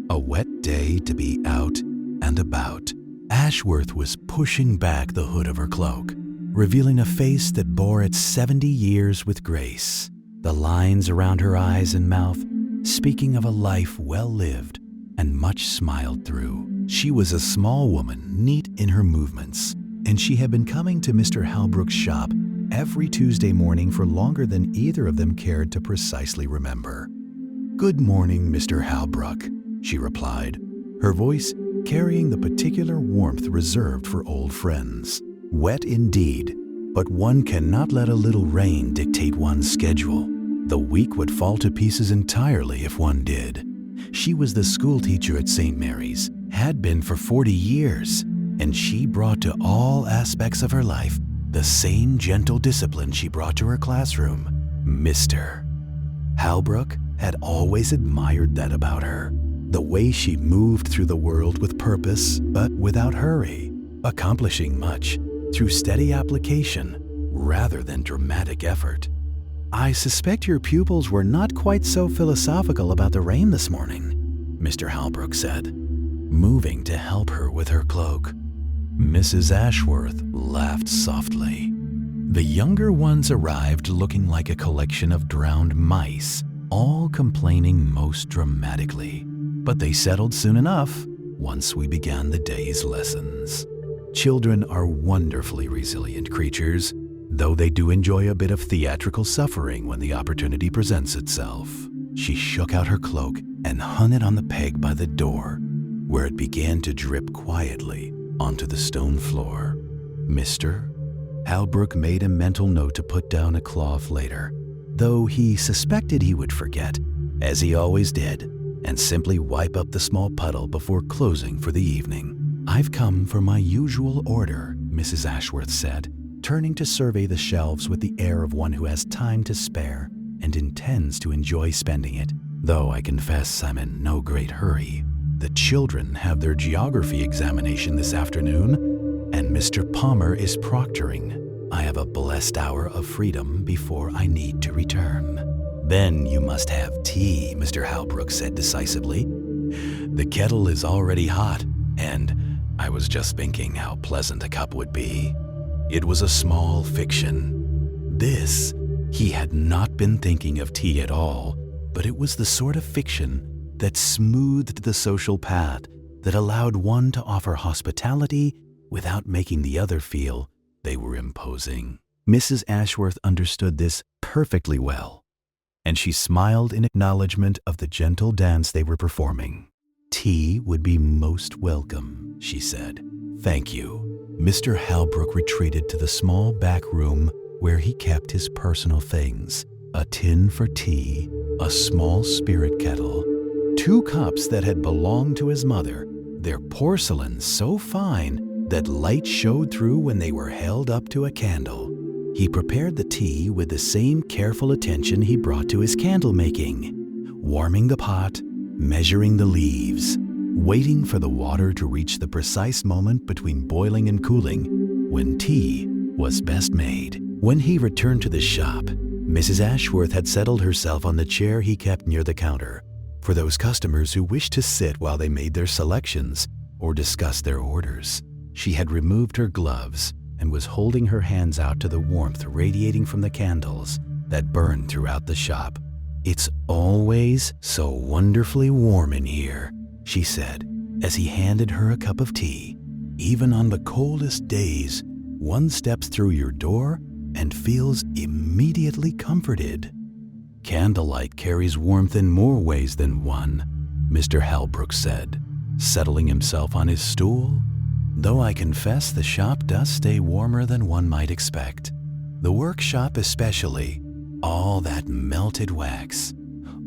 A wet day to be out and about. Ashworth was pushing back the hood of her cloak, revealing a face that bore its 70 years with grace, the lines around her eyes and mouth speaking of a life well lived and much smiled through. She was a small woman, neat in her movements, and she had been coming to Mr. Halbrook's shop every Tuesday morning for longer than either of them cared to precisely remember. "Good morning, Mr. Halbrook," she replied, her voice carrying the particular warmth reserved for old friends. Wet indeed, but one cannot let a little rain dictate one's schedule. The week would fall to pieces entirely if one did. She was the schoolteacher at St. Mary's, had been for 40 years, and she brought to all aspects of her life the same gentle discipline she brought to her classroom. Mr. Halbrook had always admired that about her, the way she moved through the world with purpose but without hurry, accomplishing much through steady application rather than dramatic effort. "I suspect your pupils were not quite so philosophical about the rain this morning," Mr. Halbrook said, moving to help her with her cloak. Mrs. Ashworth laughed softly. The younger ones arrived looking like a collection of drowned mice, all complaining most dramatically. But they settled soon enough once we began the day's lessons. Children are wonderfully resilient creatures, though they do enjoy a bit of theatrical suffering when the opportunity presents itself. She shook out her cloak and hung it on the peg by the door, where it began to drip quietly onto the stone floor. Mr. Halbrook made a mental note to put down a cloth later, though he suspected he would forget, as he always did, and simply wipe up the small puddle before closing for the evening. "I've come for my usual order," Mrs. Ashworth said, turning to survey the shelves with the air of one who has time to spare and intends to enjoy spending it, though I confess I'm in no great hurry. "The children have their geography examination this afternoon, and Mr. Palmer is proctoring. I have a blessed hour of freedom before I need to return." "Then you must have tea," Mr. Halbrook said decisively. "The kettle is already hot, and I was just thinking how pleasant a cup would be." It was a small fiction. This, he had not been thinking of tea at all, but it was the sort of fiction that smoothed the social path, that allowed one to offer hospitality without making the other feel they were imposing. Mrs. Ashworth understood this perfectly well, and she smiled in acknowledgement of the gentle dance they were performing. "Tea would be most welcome," she said. "Thank you." Mr. Halbrook retreated to the small back room where he kept his personal things: a tin for tea, a small spirit kettle, 2 cups that had belonged to his mother, their porcelain so fine that light showed through when they were held up to a candle. He prepared the tea with the same careful attention he brought to his candle making, warming the pot, measuring the leaves, waiting for the water to reach the precise moment between boiling and cooling when tea was best made. When he returned to the shop, Mrs. Ashworth had settled herself on the chair he kept near the counter for those customers who wished to sit while they made their selections or discussed their orders. She had removed her gloves and was holding her hands out to the warmth radiating from the candles that burned throughout the shop. "It's always so wonderfully warm in here," she said as he handed her a cup of tea. "Even on the coldest days, one steps through your door and feels immediately comforted." "Candlelight carries warmth in more ways than one," Mr. Halbrook said, settling himself on his stool. "Though I confess the shop does stay warmer than one might expect. The workshop especially, all that melted wax,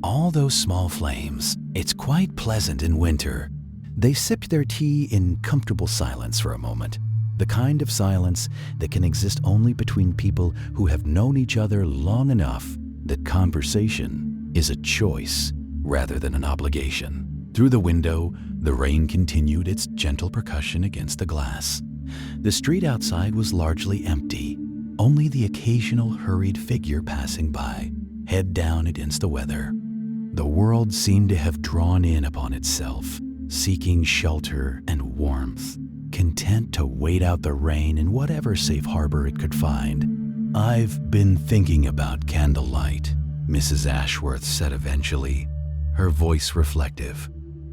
all those small flames. It's quite pleasant in winter." They sipped their tea in comfortable silence for a moment, the kind of silence that can exist only between people who have known each other long enough that conversation is a choice rather than an obligation. Through the window, the rain continued its gentle percussion against the glass. The street outside was largely empty, only the occasional hurried figure passing by, head down against the weather. The world seemed to have drawn in upon itself, seeking shelter and warmth, content to wait out the rain in whatever safe harbor it could find. "I've been thinking about candlelight," Mrs. Ashworth said eventually, her voice reflective.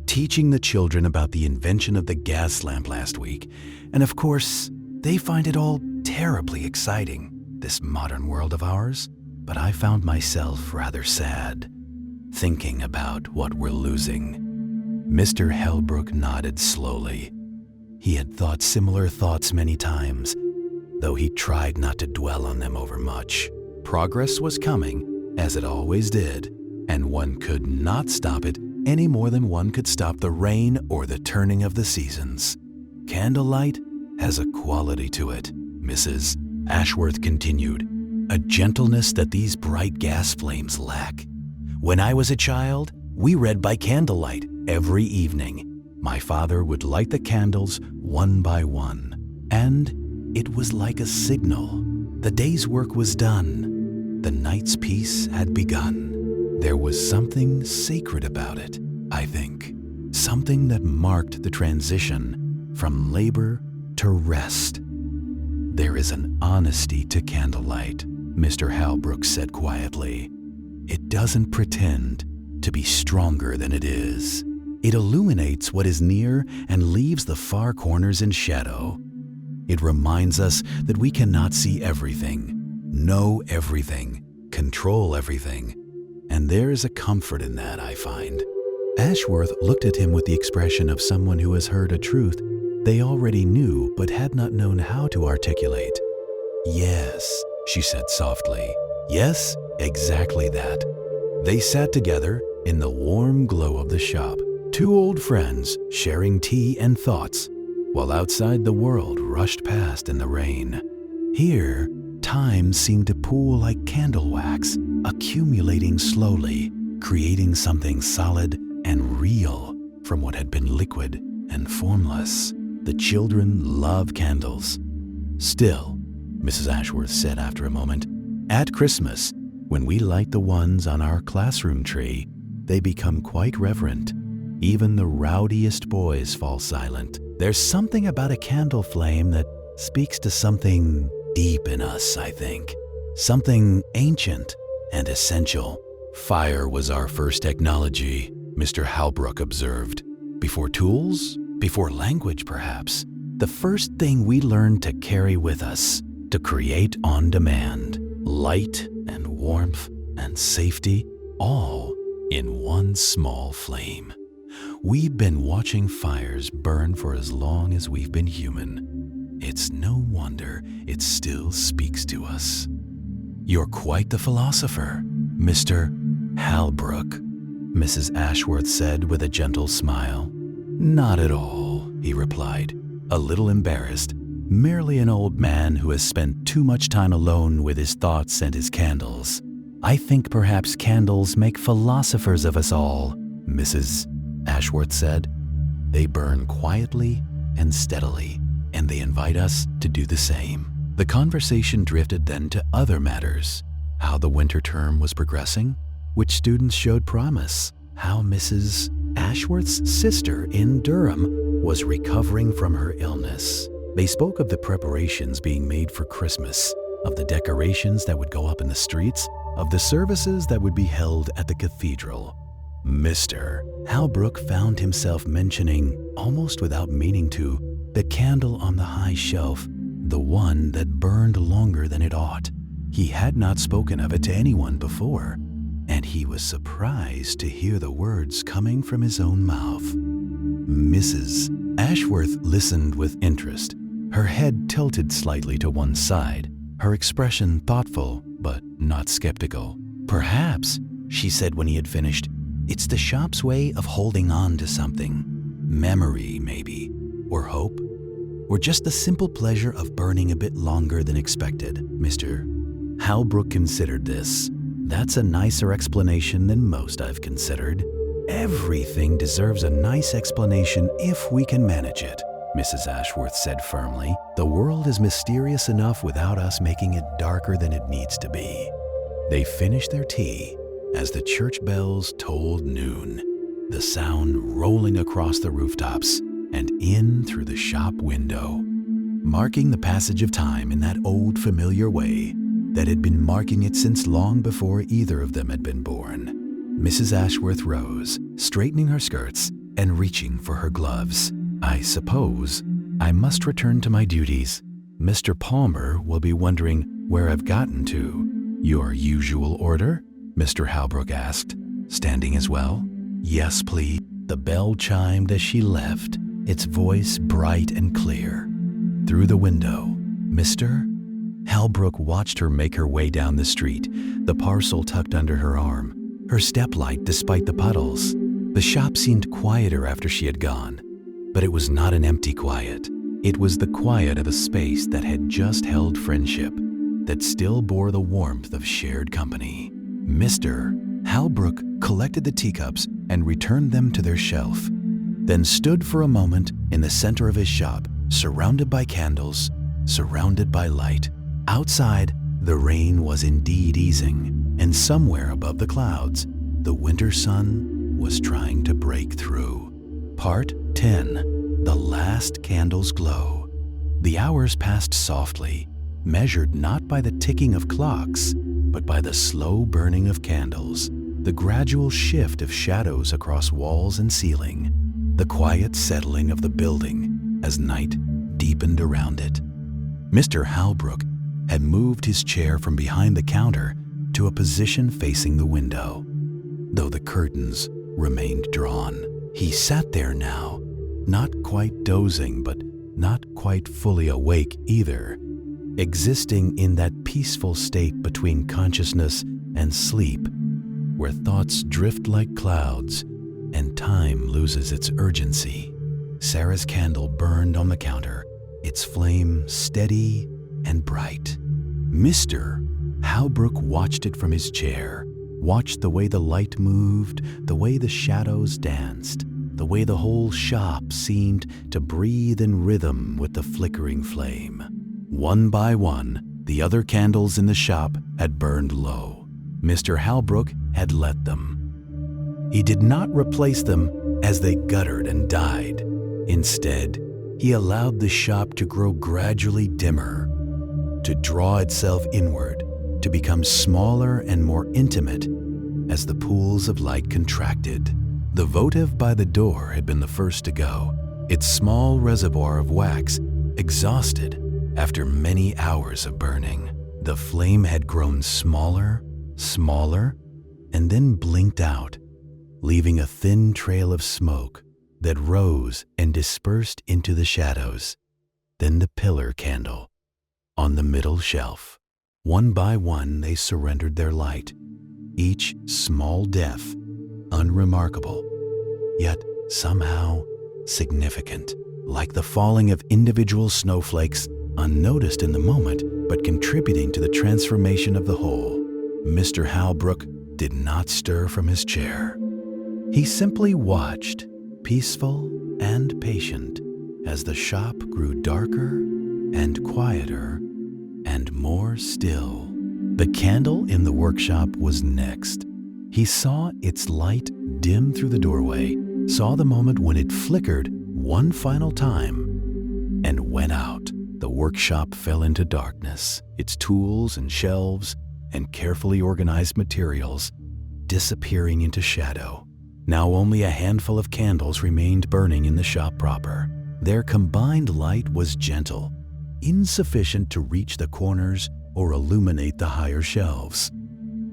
"Teaching the children about the invention of the gas lamp last week, and of course, they find it all terribly exciting, this modern world of ours, but I found myself rather sad, thinking about what we're losing." Mr. Halbrook nodded slowly. He had thought similar thoughts many times, though he tried not to dwell on them overmuch. Progress was coming, as it always did, and one could not stop it any more than one could stop the rain or the turning of the seasons. "Candlelight has a quality to it," Mrs. Ashworth continued, "a gentleness that these bright gas flames lack. When I was a child, we read by candlelight every evening. My father would light the candles one by one, and it was like a signal. The day's work was done. The night's peace had begun. There was something sacred about it, I think, something that marked the transition from labor to rest. There is an honesty to candlelight," Mr. Halbrook said quietly. "It doesn't pretend to be stronger than it is. It illuminates what is near and leaves the far corners in shadow. It reminds us that we cannot see everything, know everything, control everything, and there is a comfort in that, I find." Ashworth looked at him with the expression of someone who has heard a truth they already knew but had not known how to articulate. "Yes," she said softly. "Yes, exactly that." They sat together in the warm glow of the shop, two old friends sharing tea and thoughts, while outside the world rushed past in the rain. Here, time seemed to pool like candle wax, accumulating slowly, creating something solid and real from what had been liquid and formless. The children love candles. Still, Mrs. Ashworth said after a moment, at Christmas, when we light the ones on our classroom tree, they become quite reverent. Even the rowdiest boys fall silent. There's something about a candle flame that speaks to something deep in us, I think. Something ancient and essential. Fire was our first technology, Mr. Halbrook observed. Before tools, before language perhaps. The first thing we learned to carry with us, to create on demand. Light and warmth and safety, all in one small flame. We've been watching fires burn for as long as we've been human. It's no wonder it still speaks to us. You're quite the philosopher, Mr. Halbrook, Mrs. Ashworth said with a gentle smile. Not at all, he replied, a little embarrassed. Merely an old man who has spent too much time alone with his thoughts and his candles. I think perhaps candles make philosophers of us all, Mrs. Ashworth said. They burn quietly and steadily, and they invite us to do the same. The conversation drifted then to other matters. How the winter term was progressing, which students showed promise, how Mrs. Ashworth's sister in Durham was recovering from her illness. They spoke of the preparations being made for Christmas, of the decorations that would go up in the streets, of the services that would be held at the cathedral. Mr. Halbrook found himself mentioning, almost without meaning to, the candle on the high shelf, the one that burned longer than it ought. He had not spoken of it to anyone before, and he was surprised to hear the words coming from his own mouth. Mrs. Ashworth listened with interest, her head tilted slightly to one side, her expression thoughtful but not skeptical. Perhaps, she said when he had finished, it's the shop's way of holding on to something. Memory, maybe, or hope, or just the simple pleasure of burning a bit longer than expected. Mr. Halbrook considered this. That's a nicer explanation than most I've considered. Everything deserves a nice explanation if we can manage it, Mrs. Ashworth said firmly. The world is mysterious enough without us making it darker than it needs to be. They finished their tea as the church bells tolled noon, the sound rolling across the rooftops and in through the shop window, marking the passage of time in that old familiar way that had been marking it since long before either of them had been born. Mrs. Ashworth rose, straightening her skirts and reaching for her gloves. I suppose I must return to my duties. Mr. Palmer will be wondering where I've gotten to. Your usual order? Mr. Halbrook asked, standing as well. Yes, please. The bell chimed as she left, its voice bright and clear. Through the window, Mr. Halbrook watched her make her way down the street, the parcel tucked under her arm, her step light despite the puddles. The shop seemed quieter after she had gone, but it was not an empty quiet. It was the quiet of a space that had just held friendship, that still bore the warmth of shared company. Mr. Halbrook collected the teacups and returned them to their shelf, then stood for a moment in the center of his shop, surrounded by candles, surrounded by light. Outside, the rain was indeed easing, and somewhere above the clouds, the winter sun was trying to break through. Part 10. The Last Candle's Glow. The hours passed softly, measured not by the ticking of clocks, but by the slow burning of candles, the gradual shift of shadows across walls and ceiling, the quiet settling of the building as night deepened around it. Mr. Halbrook had moved his chair from behind the counter to a position facing the window, though the curtains remained drawn. He sat there now, not quite dozing, but not quite fully awake either, existing in that peaceful state between consciousness and sleep, where thoughts drift like clouds and time loses its urgency. Sarah's candle burned on the counter, its flame steady and bright. Mr. Halbrook watched it from his chair, watched the way the light moved, the way the shadows danced, the way the whole shop seemed to breathe in rhythm with the flickering flame. One by one, the other candles in the shop had burned low. Mr. Halbrook had let them. He did not replace them as they guttered and died. Instead, he allowed the shop to grow gradually dimmer, to draw itself inward, to become smaller and more intimate as the pools of light contracted. The votive by the door had been the first to go, its small reservoir of wax exhausted after many hours of burning. The flame had grown smaller, and then blinked out, leaving a thin trail of smoke that rose and dispersed into the shadows. Then the pillar candle on the middle shelf. One by one they surrendered their light, each small death, unremarkable, yet somehow significant, like the falling of individual snowflakes, unnoticed in the moment, but contributing to the transformation of the whole. Mr. Halbrook did not stir from his chair. He simply watched, peaceful and patient, as the shop grew darker and quieter and more still. The candle in the workshop was next. He saw its light dim through the doorway, saw the moment when it flickered one final time and went out. The workshop fell into darkness, its tools and shelves and carefully organized materials disappearing into shadow. Now only a handful of candles remained burning in the shop proper. Their combined light was gentle, insufficient to reach the corners or illuminate the higher shelves.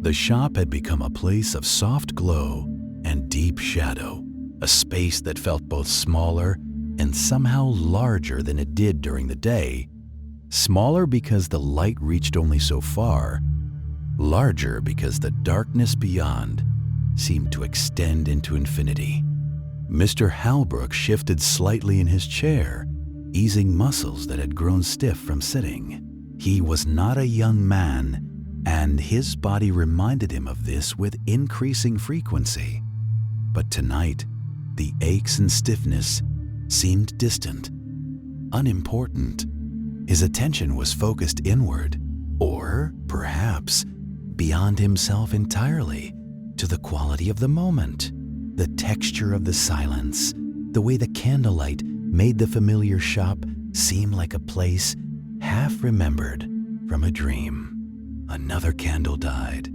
The shop had become a place of soft glow and deep shadow, a space that felt both smaller and somehow larger than it did during the day. Smaller because the light reached only so far, larger because the darkness beyond seemed to extend into infinity. Mr. Halbrook shifted slightly in his chair, easing muscles that had grown stiff from sitting. He was not a young man, and his body reminded him of this with increasing frequency. But tonight, the aches and stiffness seemed distant, unimportant. His attention was focused inward, or perhaps beyond himself entirely, to the quality of the moment, the texture of the silence, the way the candlelight made the familiar shop seem like a place half remembered from a dream. Another candle died,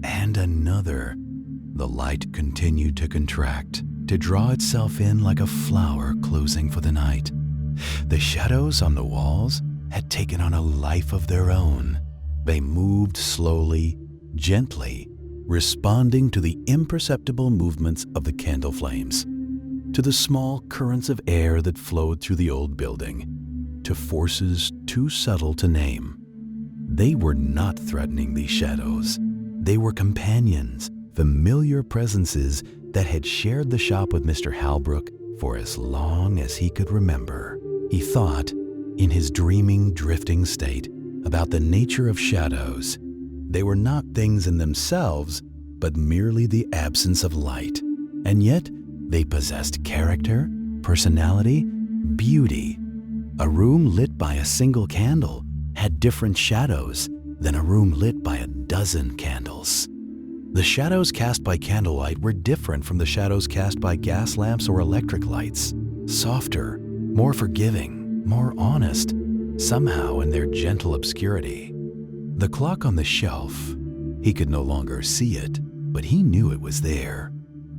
and another. The light continued to contract, to draw itself in like a flower closing for the night. The shadows on the walls had taken on a life of their own. They moved slowly, gently, responding to the imperceptible movements of the candle flames, to the small currents of air that flowed through the old building, to forces too subtle to name. They were not threatening these shadows. They were companions, familiar presences that had shared the shop with Mr. Halbrook for as long as he could remember. He thought, in his dreaming, drifting state, about the nature of shadows. They were not things in themselves, but merely the absence of light. And yet, they possessed character, personality, beauty. A room lit by a single candle had different shadows than a room lit by a dozen candles. The shadows cast by candlelight were different from the shadows cast by gas lamps or electric lights, softer, more forgiving, more honest, somehow in their gentle obscurity. The clock on the shelf, he could no longer see it, but he knew it was there,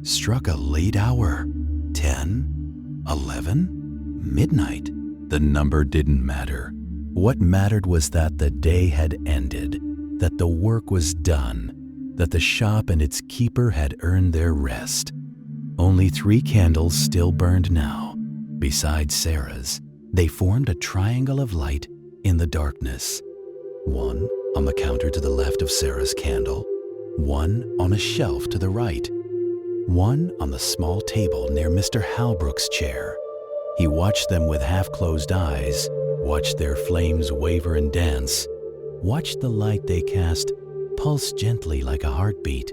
struck a late hour, 10, 11, midnight. The number didn't matter. What mattered was that the day had ended, that the work was done, that the shop and its keeper had earned their rest. Only 3 candles still burned now. Besides Sarah's, they formed a triangle of light in the darkness. One on the counter to the left of Sarah's candle, one on a shelf to the right, one on the small table near Mr. Halbrook's chair. He watched them with half-closed eyes, watched their flames waver and dance, watched the light they cast pulse gently like a heartbeat.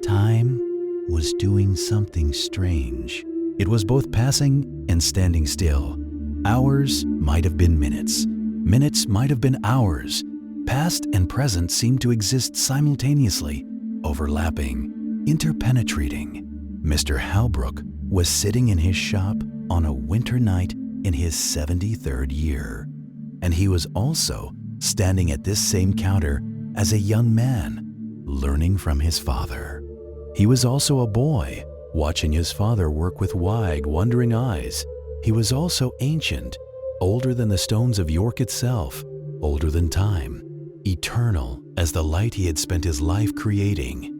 Time was doing something strange. It was both passing and standing still. Hours might have been minutes. Minutes might have been hours. Past and present seemed to exist simultaneously, overlapping, interpenetrating. Mr. Halbrook was sitting in his shop on a winter night in his 73rd year, and he was also standing at this same counter as a young man, learning from his father. He was also a boy, watching his father work with wide, wondering eyes. He was also ancient, older than the stones of York itself, older than time, eternal as the light he had spent his life creating.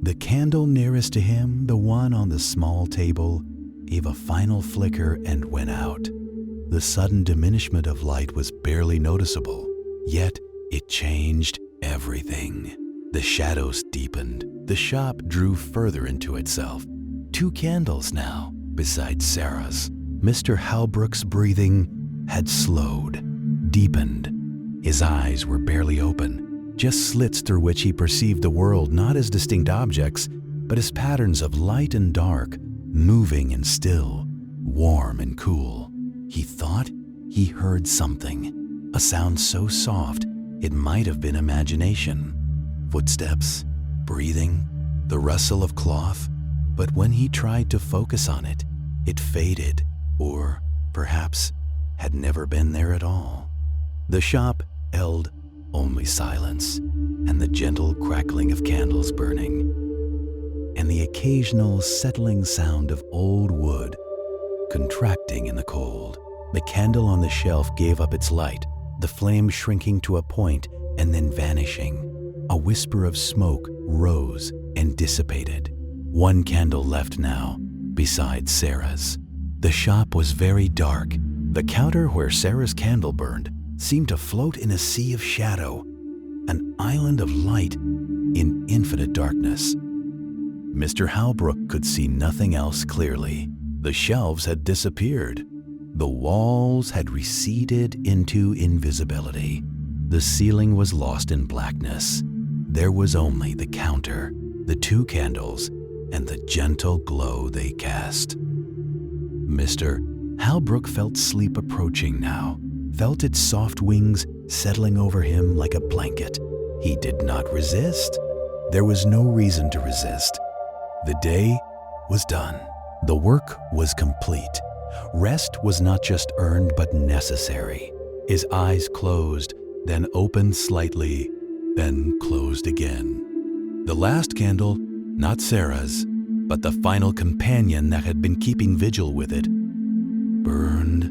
The candle nearest to him, the one on the small table, gave a final flicker and went out. The sudden diminishment of light was barely noticeable, yet it changed everything. The shadows deepened. The shop drew further into itself. 2 candles now, beside Sarah's. Mr. Halbrook's breathing had slowed, deepened. His eyes were barely open, just slits through which he perceived the world not as distinct objects, but as patterns of light and dark, moving and still, warm and cool. He thought he heard something, a sound so soft it might have been imagination. Footsteps, breathing, the rustle of cloth, but when he tried to focus on it, it faded, or perhaps had never been there at all. The shop held only silence, and the gentle crackling of candles burning, and the occasional settling sound of old wood contracting in the cold. The candle on the shelf gave up its light, the flame shrinking to a point and then vanishing. A whisper of smoke rose and dissipated. 1 candle left now, beside Sarah's. The shop was very dark. The counter where Sarah's candle burned seemed to float in a sea of shadow, an island of light in infinite darkness. Mr. Halbrook could see nothing else clearly. The shelves had disappeared. The walls had receded into invisibility. The ceiling was lost in blackness. There was only the counter, the 2 candles, and the gentle glow they cast. Mr. Halbrook felt sleep approaching now, felt its soft wings settling over him like a blanket. He did not resist. There was no reason to resist. The day was done. The work was complete. Rest was not just earned but necessary. His eyes closed, then opened slightly, then closed again. The last candle, not Sarah's, but the final companion that had been keeping vigil with it, burned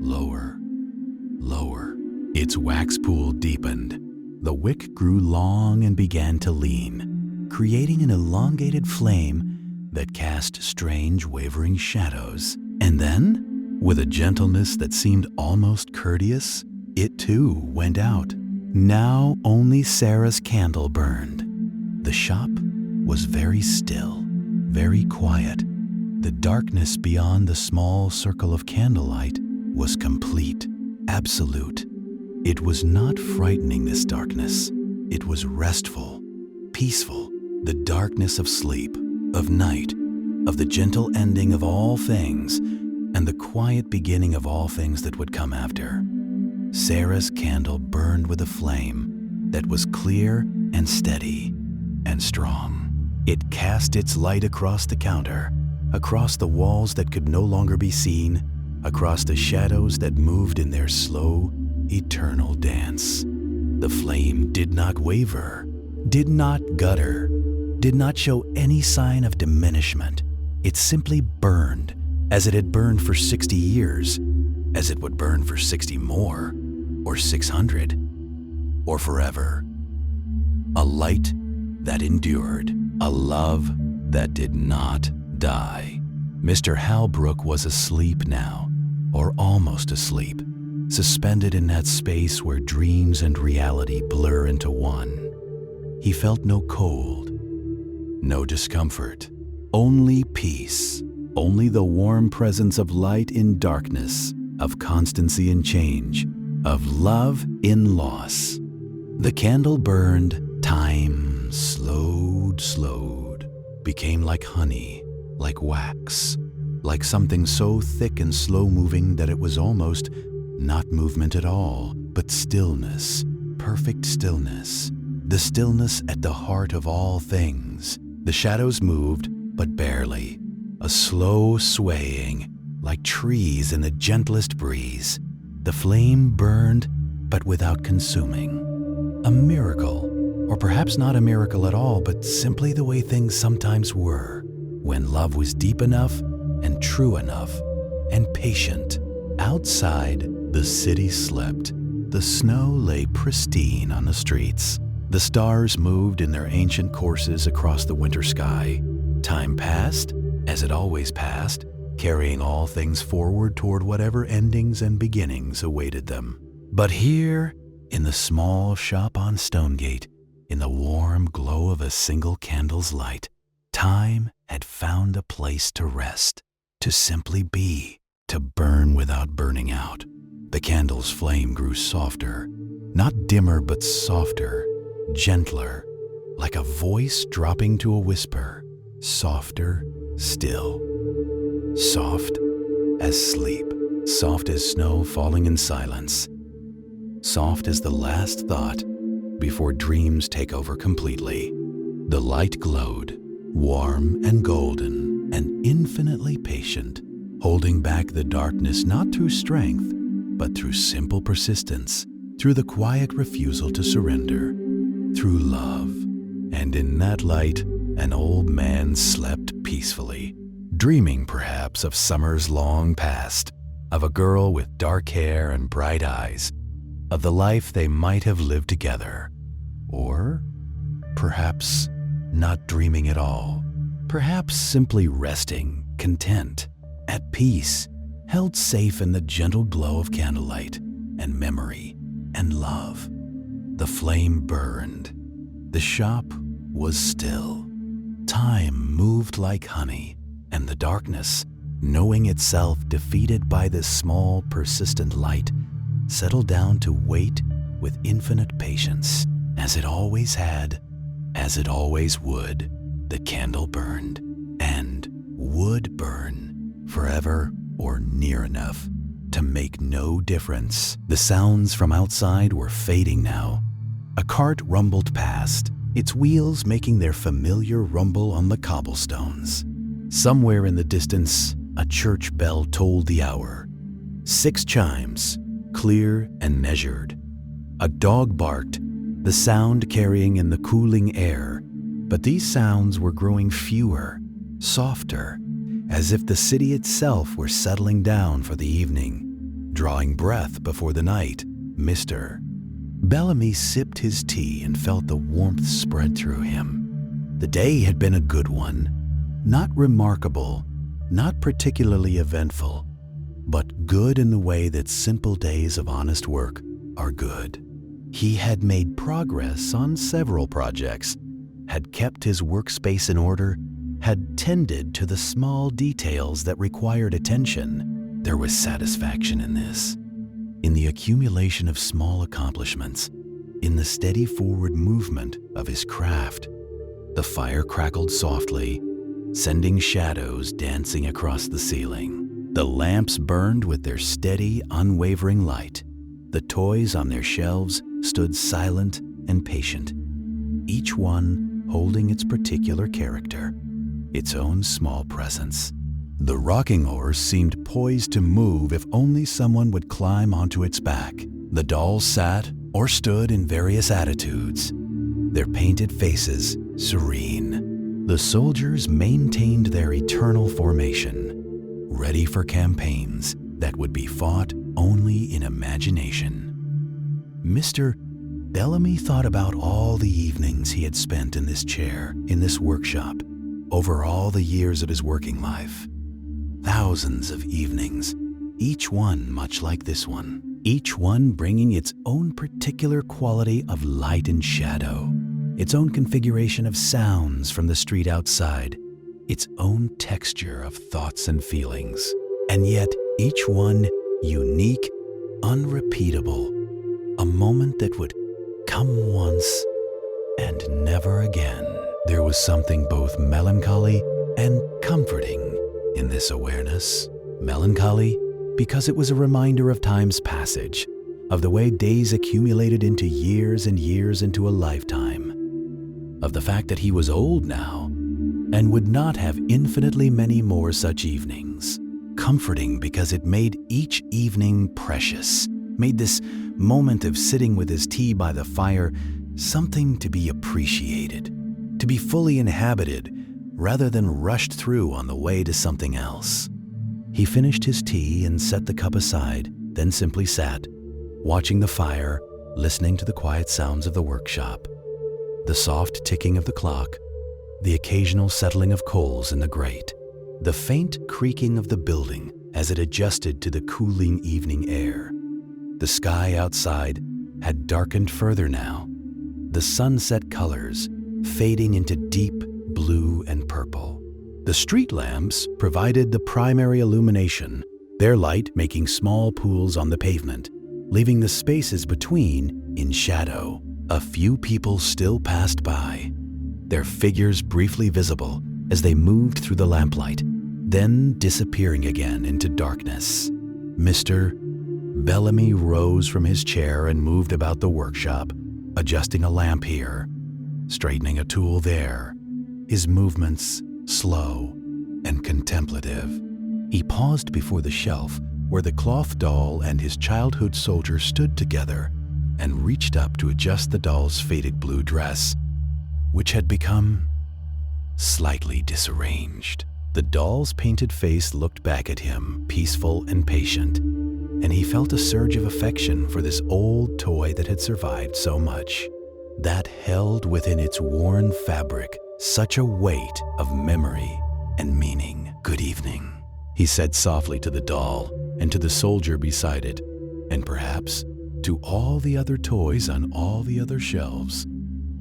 lower, lower. Its wax pool deepened. The wick grew long and began to lean, creating an elongated flame that cast strange wavering shadows. And then, with a gentleness that seemed almost courteous, it too went out. Now only Sarah's candle burned. The shop was very still, very quiet. The darkness beyond the small circle of candlelight was complete, absolute. It was not frightening, this darkness. It was restful, peaceful, the darkness of sleep, of night, of the gentle ending of all things, and the quiet beginning of all things that would come after. Sarah's candle burned with a flame that was clear and steady and strong. It cast its light across the counter, across the walls that could no longer be seen, across the shadows that moved in their slow, eternal dance. The flame did not waver, did not gutter, did not show any sign of diminishment. It simply burned, as it had burned for 60 years, as it would burn for 60 more, or 600, or forever. A light that endured, a love that did not die. Mr. Halbrook was asleep now, or almost asleep, suspended in that space where dreams and reality blur into one. he felt no cold, no discomfort, only peace, only the warm presence of light in darkness, of constancy in change, of love in loss. The candle burned, time slowed, became like honey, like wax, like something so thick and slow-moving that it was almost not movement at all, but stillness, perfect stillness, the stillness at the heart of all things. The shadows moved, but barely, a slow swaying, like trees in the gentlest breeze. The flame burned, but without consuming. A miracle, or perhaps not a miracle at all, but simply the way things sometimes were, when love was deep enough and true enough and patient. Outside, the city slept. The snow lay pristine on the streets. The stars moved in their ancient courses across the winter sky. Time passed, as it always passed, carrying all things forward toward whatever endings and beginnings awaited them. But here, in the small shop on Stonegate, in the warm glow of a single candle's light, time had found a place to rest, to simply be, to burn without burning out. The candle's flame grew softer, not dimmer but softer, gentler, like a voice dropping to a whisper, softer still. Soft as sleep, soft as snow falling in silence, soft as the last thought before dreams take over completely. The light glowed, warm and golden and infinitely patient, holding back the darkness not through strength, but through simple persistence, through the quiet refusal to surrender, through love. And in that light, an old man slept peacefully, dreaming perhaps of summers long past, of a girl with dark hair and bright eyes, of the life they might have lived together. Or perhaps not dreaming at all, perhaps simply resting, content, at peace, held safe in the gentle glow of candlelight and memory and love. The flame burned. The shop was still. Time moved like honey, and the darkness, knowing itself defeated by this small, persistent light, settled down to wait with infinite patience, as it always had, as it always would. The candle burned, and would burn, forever or near enough to make no difference. The sounds from outside were fading now. A cart rumbled past, its wheels making their familiar rumble on the cobblestones. Somewhere in the distance, a church bell tolled the hour. 6 chimes, clear and measured. A dog barked, the sound carrying in the cooling air. But these sounds were growing fewer, softer, as if the city itself were settling down for the evening, drawing breath before the night. Mr. Bellamy sipped his tea and felt the warmth spread through him. The day had been a good one, not remarkable, not particularly eventful, but good in the way that simple days of honest work are good. He had made progress on several projects, had kept his workspace in order, had tended to the small details that required attention. There was satisfaction in this, in the accumulation of small accomplishments, in the steady forward movement of his craft. The fire crackled softly, sending shadows dancing across the ceiling. The lamps burned with their steady, unwavering light. The toys on their shelves stood silent and patient, each one holding its particular character, its own small presence. The rocking horse seemed poised to move if only someone would climb onto its back. The dolls sat or stood in various attitudes, their painted faces serene. The soldiers maintained their eternal formation, ready for campaigns that would be fought only in imagination. Mr. Bellamy thought about all the evenings he had spent in this chair, in this workshop, over all the years of his working life. Thousands of evenings, each one much like this one, each one bringing its own particular quality of light and shadow, its own configuration of sounds from the street outside, its own texture of thoughts and feelings, and yet each one unique, unrepeatable, a moment that would come once and never again. There was something both melancholy and comforting in this awareness. Melancholy because it was a reminder of time's passage, of the way days accumulated into years and years into a lifetime, of the fact that he was old now and would not have infinitely many more such evenings. Comforting because it made each evening precious, made this moment of sitting with his tea by the fire something to be appreciated, to be fully inhabited rather than rushed through on the way to something else. He finished his tea and set the cup aside, then simply sat, watching the fire, listening to the quiet sounds of the workshop, the soft ticking of the clock, the occasional settling of coals in the grate, the faint creaking of the building as it adjusted to the cooling evening air. The sky outside had darkened further now, the sunset colors fading into deep blue and purple. The street lamps provided the primary illumination, their light making small pools on the pavement, leaving the spaces between in shadow. A few people still passed by, their figures briefly visible as they moved through the lamplight, then disappearing again into darkness. Mr. Bellamy rose from his chair and moved about the workshop, adjusting a lamp here, straightening a tool there, his movements slow and contemplative. He paused before the shelf where the cloth doll and his childhood soldier stood together and reached up to adjust the doll's faded blue dress, which had become slightly disarranged. The doll's painted face looked back at him, peaceful and patient, and he felt a surge of affection for this old toy that had survived so much, that held within its worn fabric such a weight of memory and meaning. "Good evening," he said softly to the doll and to the soldier beside it, and perhaps to all the other toys on all the other shelves,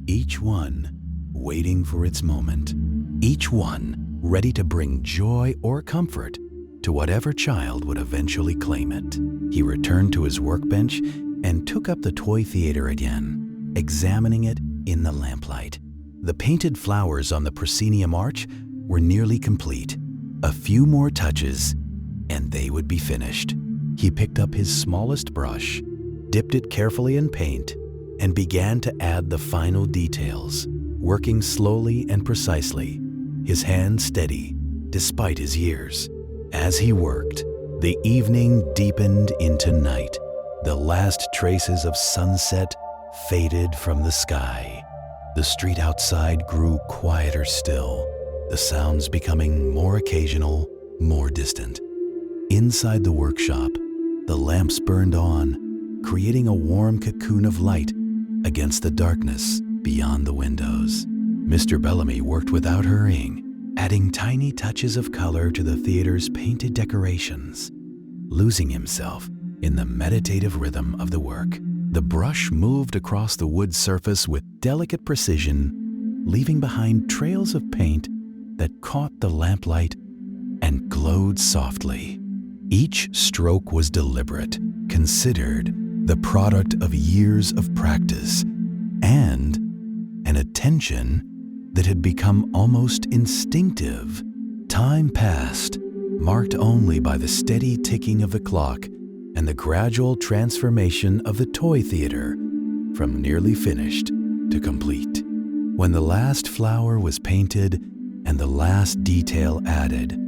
each one waiting for its moment, each one ready to bring joy or comfort to whatever child would eventually claim it. He returned to his workbench and took up the toy theater again, examining it in the lamplight. The painted flowers on the proscenium arch were nearly complete. A few more touches, and they would be finished. He picked up his smallest brush, dipped it carefully in paint, and began to add the final details, working slowly and precisely, his hand steady despite his years. As he worked, the evening deepened into night. The last traces of sunset faded from the sky. The street outside grew quieter still, the sounds becoming more occasional, more distant. Inside the workshop, the lamps burned on, creating a warm cocoon of light against the darkness beyond the windows. Mr. Bellamy worked without hurrying, adding tiny touches of color to the theater's painted decorations, losing himself in the meditative rhythm of the work. The brush moved across the wood surface with delicate precision, leaving behind trails of paint that caught the lamplight and glowed softly. Each stroke was deliberate, considered, the product of years of practice, and an attention that had become almost instinctive. Time passed, marked only by the steady ticking of the clock and the gradual transformation of the toy theater from nearly finished to complete. When the last flower was painted and the last detail added,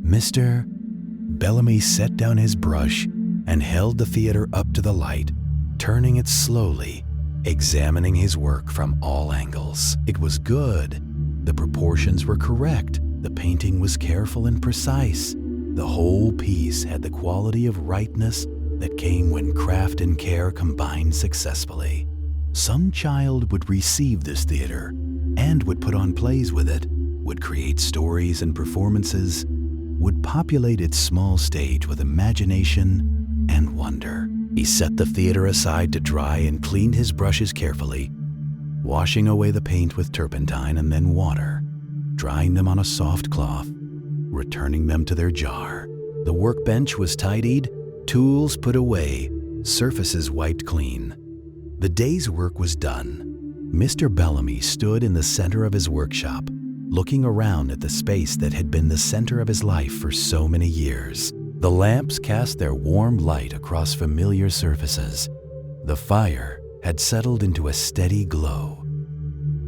Mr. Bellamy set down his brush and held the theater up to the light, turning it slowly, examining his work from all angles. It was good. The proportions were correct. The painting was careful and precise. The whole piece had the quality of rightness that came when craft and care combined successfully. Some child would receive this theater and would put on plays with it, would create stories and performances, would populate its small stage with imagination and wonder. He set the theater aside to dry and cleaned his brushes carefully, washing away the paint with turpentine and then water, drying them on a soft cloth, returning them to their jar. The workbench was tidied, tools put away, surfaces wiped clean. The day's work was done. Mr. Bellamy stood in the center of his workshop, looking around at the space that had been the center of his life for so many years. The lamps cast their warm light across familiar surfaces. The fire had settled into a steady glow.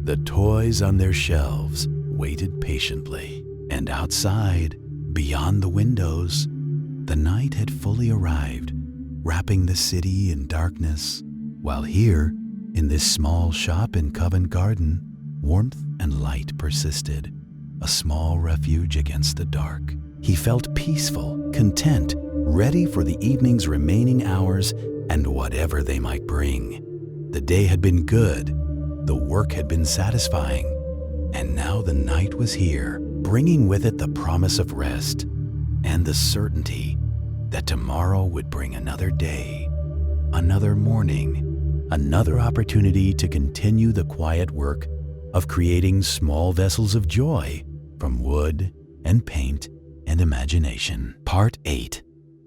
The toys on their shelves waited patiently, and outside, beyond the windows, the night had fully arrived, wrapping the city in darkness, while here, in this small shop in Covent Garden, warmth and light persisted, a small refuge against the dark. He felt peaceful, content, ready for the evening's remaining hours and whatever they might bring. The day had been good, the work had been satisfying, and now the night was here, bringing with it the promise of rest and the certainty that tomorrow would bring another day, another morning, another opportunity to continue the quiet work of creating small vessels of joy from wood and paint and imagination. Part 8.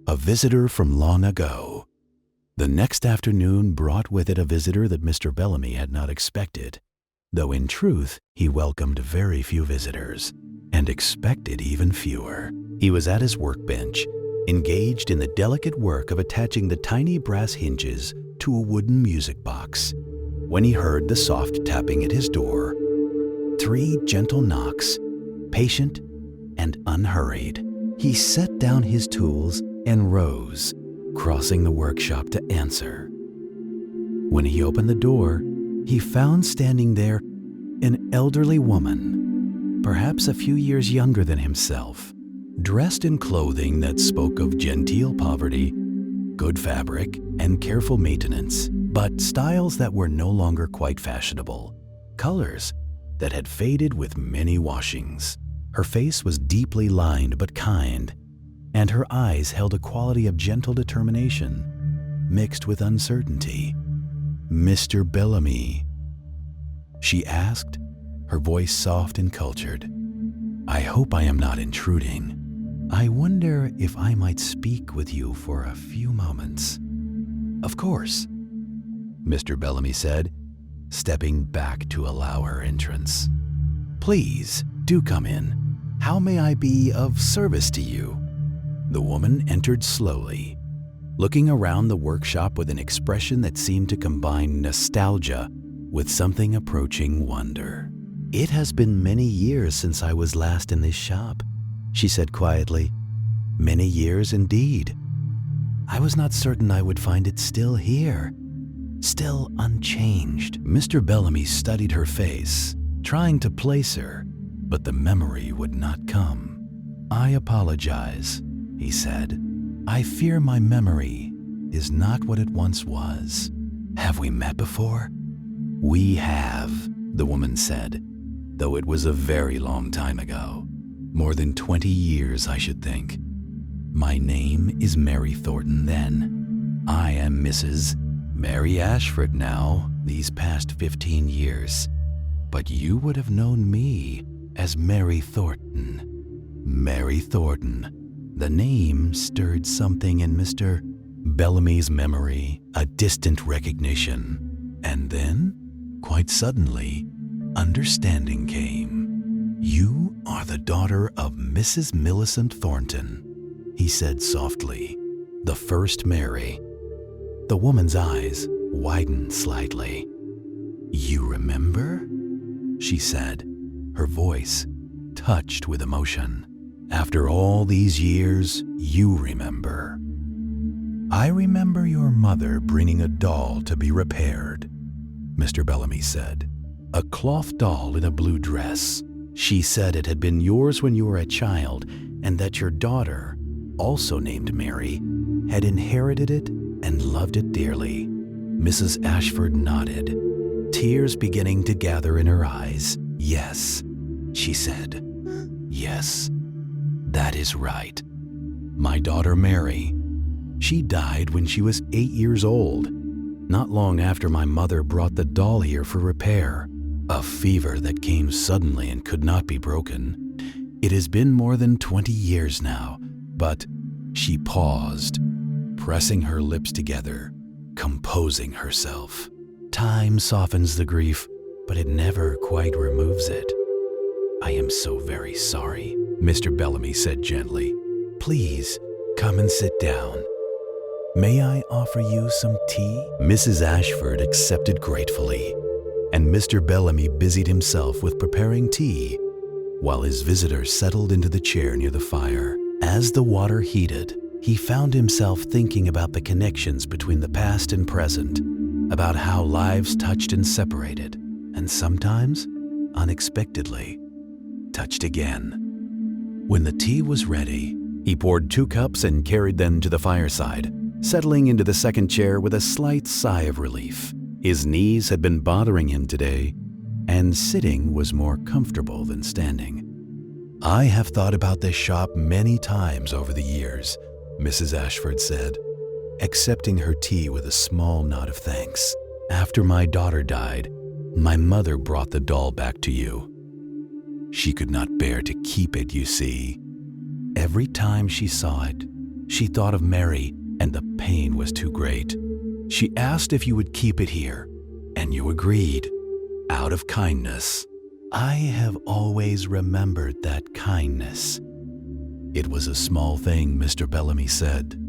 A Visitor from Long Ago. The next afternoon brought with it a visitor that Mr. Bellamy had not expected, though in truth he welcomed very few visitors and expected even fewer. He was at his workbench, engaged in the delicate work of attaching the tiny brass hinges to a wooden music box, when he heard the soft tapping at his door. 3 gentle knocks, patient and unhurried. He set down his tools and rose, crossing the workshop to answer. When he opened the door, he found standing there an elderly woman, perhaps a few years younger than himself, dressed in clothing that spoke of genteel poverty, good fabric, and careful maintenance, but styles that were no longer quite fashionable, colors that had faded with many washings. Her face was deeply lined but kind, and her eyes held a quality of gentle determination, mixed with uncertainty. "Mr. Bellamy?" she asked, her voice soft and cultured. "I hope I am not intruding. I wonder if I might speak with you for a few moments." "Of course," Mr. Bellamy said, stepping back to allow her entrance. "Please, do come in. How may I be of service to you?" The woman entered slowly, looking around the workshop with an expression that seemed to combine nostalgia with something approaching wonder. "It has been many years since I was last in this shop," she said quietly. "Many years indeed. I was not certain I would find it still here, still unchanged." Mr. Bellamy studied her face, trying to place her, but the memory would not come. "I apologize," he said. "I fear my memory is not what it once was. Have we met before?" "We have," the woman said, though it was a very long time ago. More than 20 years, I should think. "My name is Mary Thornton then. I am Mrs. Mary Ashford now, these past 15 years. But you would have known me as Mary Thornton." Mary Thornton. The name stirred something in Mr. Bellamy's memory, a distant recognition. And then, quite suddenly, understanding came. "You are the daughter of Mrs. Millicent Thornton," he said softly. "The first Mary." The woman's eyes widened slightly. "You remember?" she said, her voice touched with emotion. "After all these years, you remember." "I remember your mother bringing a doll to be repaired," Mr. Bellamy said. "A cloth doll in a blue dress. She said it had been yours when you were a child, and that your daughter, also named Mary, had inherited it and loved it dearly." Mrs. Ashford nodded, tears beginning to gather in her eyes. "Yes," she said. "Yes, that is right. My daughter Mary, she died when she was 8 years old. Not long after my mother brought the doll here for repair, a fever that came suddenly and could not be broken. It has been more than 20 years now, but she paused, pressing her lips together, composing herself. Time softens the grief, but it never quite removes it. I am so very sorry, Mr. Bellamy said gently. Please, come and sit down. May I offer you some tea? Mrs. Ashford accepted gratefully, and Mr. Bellamy busied himself with preparing tea, while his visitor settled into the chair near the fire. As the water heated, he found himself thinking about the connections between the past and present, about how lives touched and separated, and sometimes, unexpectedly, touched again. When the tea was ready, he poured 2 cups and carried them to the fireside, settling into the second chair with a slight sigh of relief. His knees had been bothering him today, and sitting was more comfortable than standing. I have thought about this shop many times over the years, Mrs. Ashford said, accepting her tea with a small nod of thanks. After my daughter died, my mother brought the doll back to you. She could not bear to keep it, you see. Every time she saw it, she thought of Mary, and the pain was too great. She asked if you would keep it here, and you agreed, out of kindness. I have always remembered that kindness. It was a small thing, Mr. Bellamy said.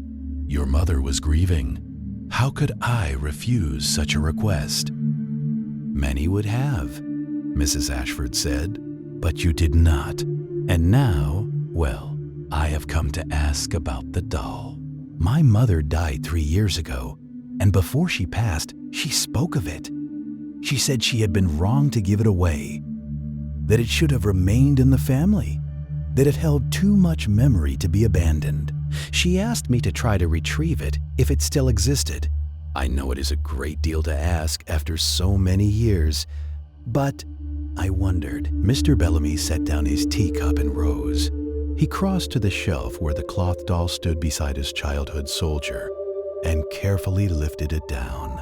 Your mother was grieving. How could I refuse such a request? Many would have, Mrs. Ashford said, but you did not. And now, well, I have come to ask about the doll. My mother died 3 years ago, and before she passed, she spoke of it. She said she had been wrong to give it away, that it should have remained in the family, that it held too much memory to be abandoned. She asked me to try to retrieve it if it still existed. I know it is a great deal to ask after so many years, but I wondered. Mr. Bellamy set down his teacup and rose. He crossed to the shelf where the cloth doll stood beside his childhood soldier and carefully lifted it down.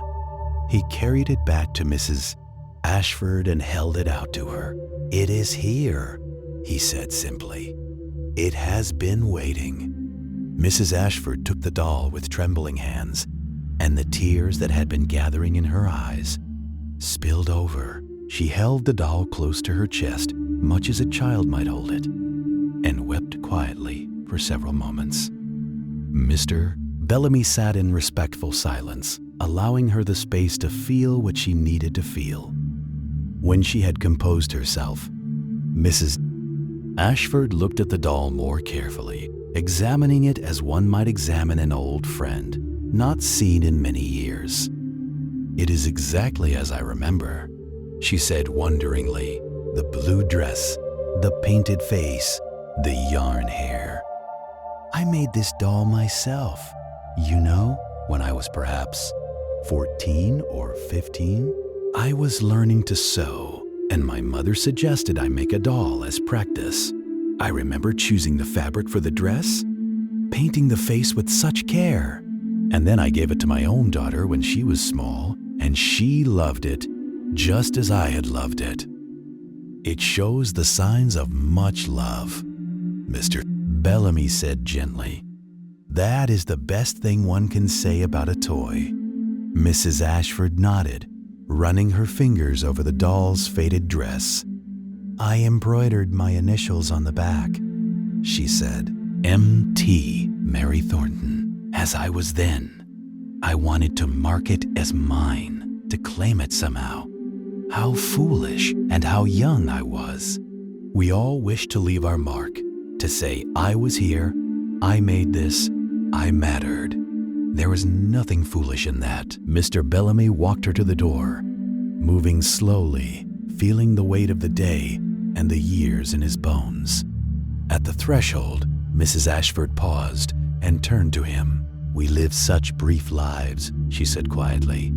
He carried it back to Mrs. Ashford and held it out to her. It is here, he said simply. It has been waiting. Mrs. Ashford took the doll with trembling hands, and the tears that had been gathering in her eyes spilled over. She held the doll close to her chest, much as a child might hold it, and wept quietly for several moments. Mr. Bellamy sat in respectful silence, allowing her the space to feel what she needed to feel. When she had composed herself, Mrs. Ashford looked at the doll more carefully, examining it as one might examine an old friend, not seen in many years. It is exactly as I remember, she said wonderingly. The blue dress, the painted face, the yarn hair. I made this doll myself, you know, when I was perhaps 14 or 15. I was learning to sew, and my mother suggested I make a doll as practice. I remember choosing the fabric for the dress, painting the face with such care, and then I gave it to my own daughter when she was small, and she loved it just as I had loved it. It shows the signs of much love, Mr. Bellamy said gently. That is the best thing one can say about a toy. Mrs. Ashford nodded, running her fingers over the doll's faded dress. I embroidered my initials on the back, she said. M.T. Mary Thornton, as I was then. I wanted to mark it as mine, to claim it somehow. How foolish and how young I was. We all wish to leave our mark, to say I was here, I made this, I mattered. There was nothing foolish in that. Mr. Bellamy walked her to the door, moving slowly, feeling the weight of the day and the years in his bones. At the threshold, Mrs. Ashford paused and turned to him. We live such brief lives, she said quietly,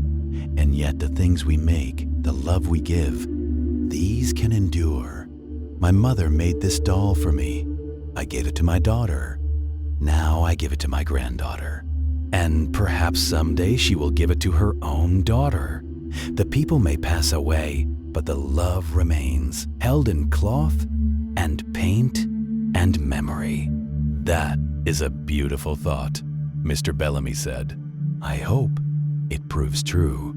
and yet the things we make, the love we give, these can endure. My mother made this doll for me. I gave it to my daughter. Now I give it to my granddaughter. And perhaps someday she will give it to her own daughter. The people may pass away, but the love remains, held in cloth and paint and memory. That is a beautiful thought, Mr. Bellamy said. I hope it proves true.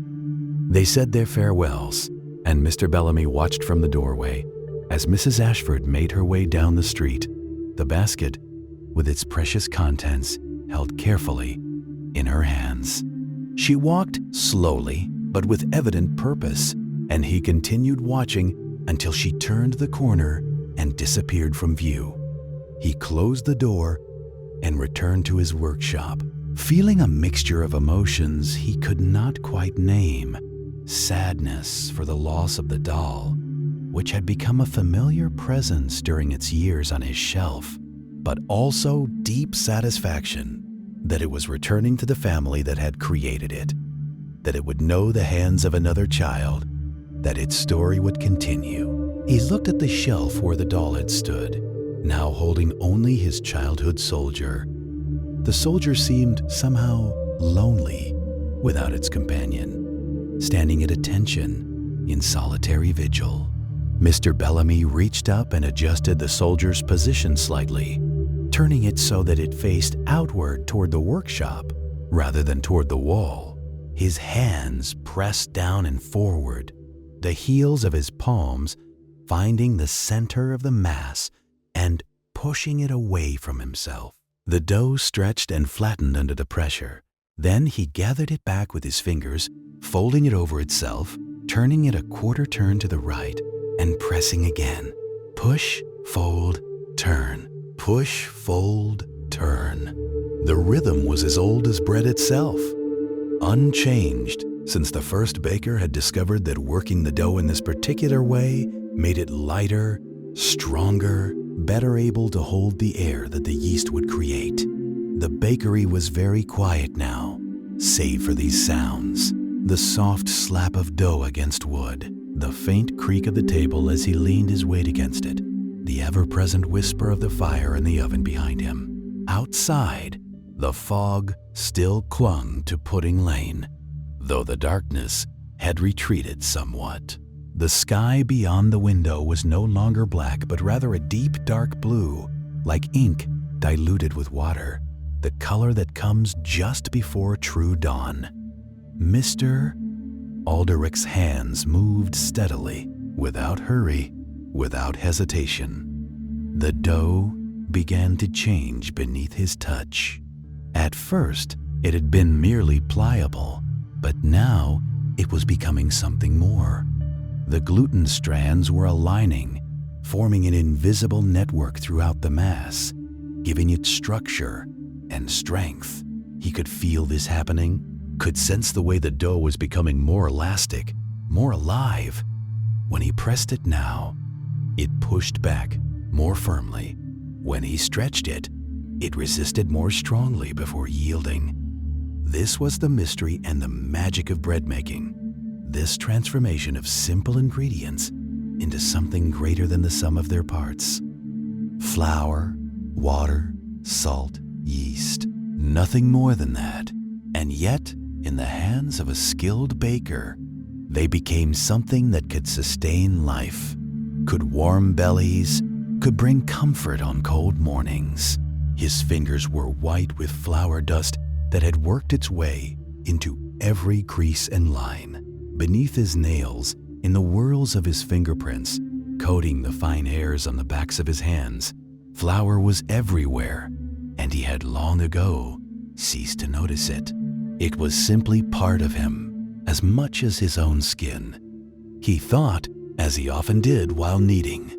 They said their farewells, and Mr. Bellamy watched from the doorway as Mrs. Ashford made her way down the street, the basket with its precious contents held carefully in her hands. She walked slowly, but with evident purpose, and he continued watching until she turned the corner and disappeared from view. He closed the door and returned to his workshop, feeling a mixture of emotions he could not quite name. Sadness for the loss of the doll, which had become a familiar presence during its years on his shelf, but also deep satisfaction that it was returning to the family that had created it, that it would know the hands of another child, that its story would continue. He looked at the shelf where the doll had stood, now holding only his childhood soldier. The soldier seemed somehow lonely without its companion, standing at attention in solitary vigil. Mr. Bellamy reached up and adjusted the soldier's position slightly, turning it so that it faced outward toward the workshop rather than toward the wall. His hands pressed down and forward, the heels of his palms finding the center of the mass and pushing it away from himself. The dough stretched and flattened under the pressure. Then he gathered it back with his fingers, folding it over itself, turning it a quarter turn to the right, and pressing again. Push, fold, turn. Push, fold, turn. The rhythm was as old as bread itself, unchanged since the first baker had discovered that working the dough in this particular way made it lighter, stronger, better able to hold the air that the yeast would create. The bakery was very quiet now, save for these sounds: the soft slap of dough against wood, the faint creak of the table as he leaned his weight against it, the ever-present whisper of the fire in the oven behind him. Outside, the fog still clung to Pudding Lane, though the darkness had retreated somewhat. The sky beyond the window was no longer black, but rather a deep dark blue, like ink diluted with water, the color that comes just before true dawn. Mr. Alderich's hands moved steadily, without hurry, without hesitation. The dough began to change beneath his touch. At first, it had been merely pliable, but now it was becoming something more. The gluten strands were aligning, forming an invisible network throughout the mass, giving it structure and strength. He could feel this happening, could sense the way the dough was becoming more elastic, more alive. When he pressed it now, it pushed back more firmly. When he stretched it, it resisted more strongly before yielding. This was the mystery and the magic of bread making. This transformation of simple ingredients into something greater than the sum of their parts. Flour, water, salt, yeast, nothing more than that. And yet, in the hands of a skilled baker, they became something that could sustain life, could warm bellies, could bring comfort on cold mornings. His fingers were white with flour dust that had worked its way into every crease and line. Beneath his nails, in the whorls of his fingerprints, coating the fine hairs on the backs of his hands, flour was everywhere, and he had long ago ceased to notice it. It was simply part of him, as much as his own skin. He thought, as he often did while kneading,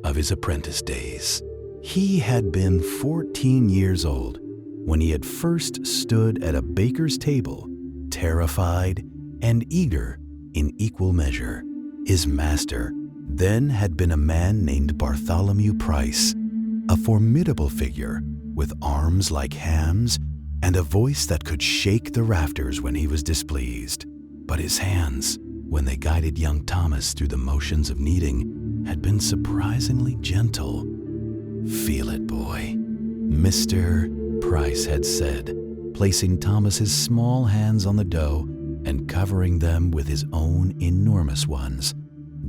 of his apprentice days. He had been 14 years old when he had first stood at a baker's table, terrified and eager in equal measure. His master then had been a man named Bartholomew Price, a formidable figure with arms like hams and a voice that could shake the rafters when he was displeased. But his hands, when they guided young Thomas through the motions of kneading, had been surprisingly gentle. "Feel it, boy," Mr. Price had said, placing Thomas's small hands on the dough and covering them with his own enormous ones,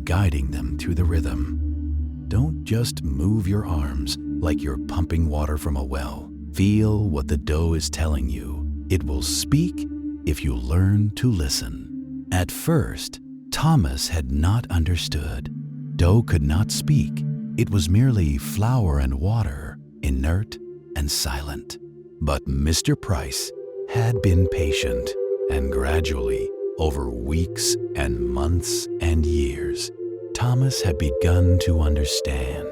guiding them through the rhythm. Don't just move your arms like you're pumping water from a well. Feel what the dough is telling you. It will speak if you learn to listen. At first, Thomas had not understood. Dough could not speak. It was merely flour and water, inert and silent. But Mr. Price had been patient, and gradually, over weeks and months and years, Thomas had begun to understand.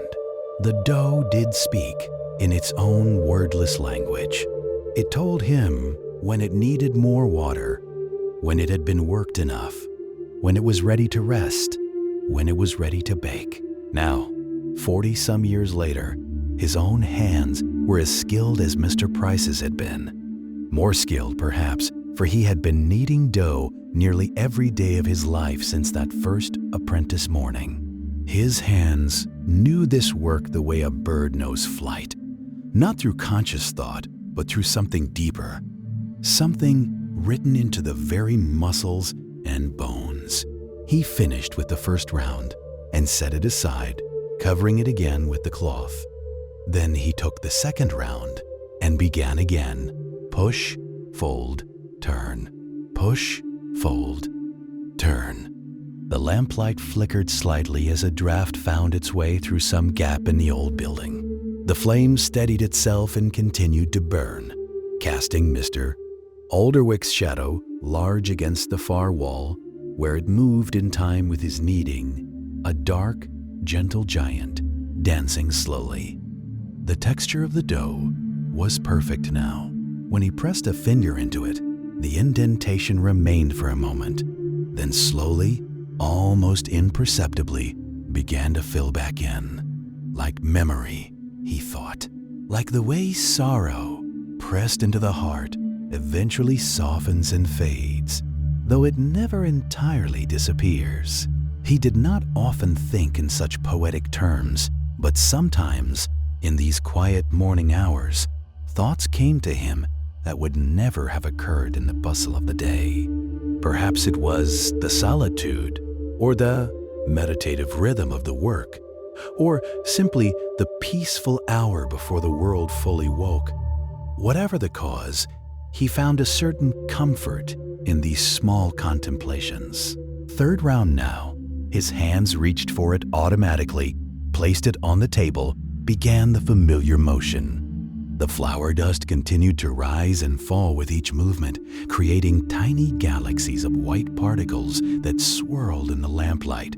The dough did speak in its own wordless language. It told him when it needed more water, when it had been worked enough, when it was ready to rest, when it was ready to bake. Now, 40-some years later, his own hands were as skilled as Mr. Price's had been. More skilled, perhaps, for he had been kneading dough nearly every day of his life since that first apprentice morning. His hands knew this work the way a bird knows flight, not through conscious thought, but through something deeper, something written into the very muscles and bones. He finished with the first round and set it aside, covering it again with the cloth. Then he took the second round and began again. Push, fold, turn. Push, fold, turn. The lamplight flickered slightly as a draft found its way through some gap in the old building. The flame steadied itself and continued to burn, casting Mr. Alderwick's shadow large against the far wall, where it moved in time with his kneading, a dark, gentle giant, dancing slowly. The texture of the dough was perfect now. When he pressed a finger into it, the indentation remained for a moment, then slowly, almost imperceptibly, began to fill back in. Like memory, he thought. Like the way sorrow, pressed into the heart, eventually softens and fades, though it never entirely disappears. He did not often think in such poetic terms, but sometimes, in these quiet morning hours, thoughts came to him that would never have occurred in the bustle of the day. Perhaps it was the solitude, or the meditative rhythm of the work, or simply the peaceful hour before the world fully woke. Whatever the cause, he found a certain comfort in these small contemplations. Third round now, his hands reached for it automatically, placed it on the table, began the familiar motion. The flour dust continued to rise and fall with each movement, creating tiny galaxies of white particles that swirled in the lamplight.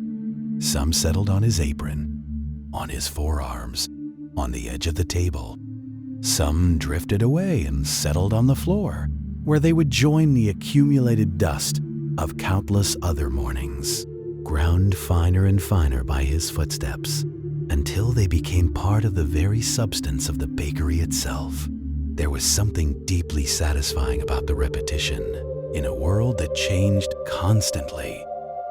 Some settled on his apron, on his forearms, on the edge of the table. Some drifted away and settled on the floor, where they would join the accumulated dust of countless other mornings, ground finer and finer by his footsteps, until they became part of the very substance of the bakery itself. There was something deeply satisfying about the repetition. In a world that changed constantly,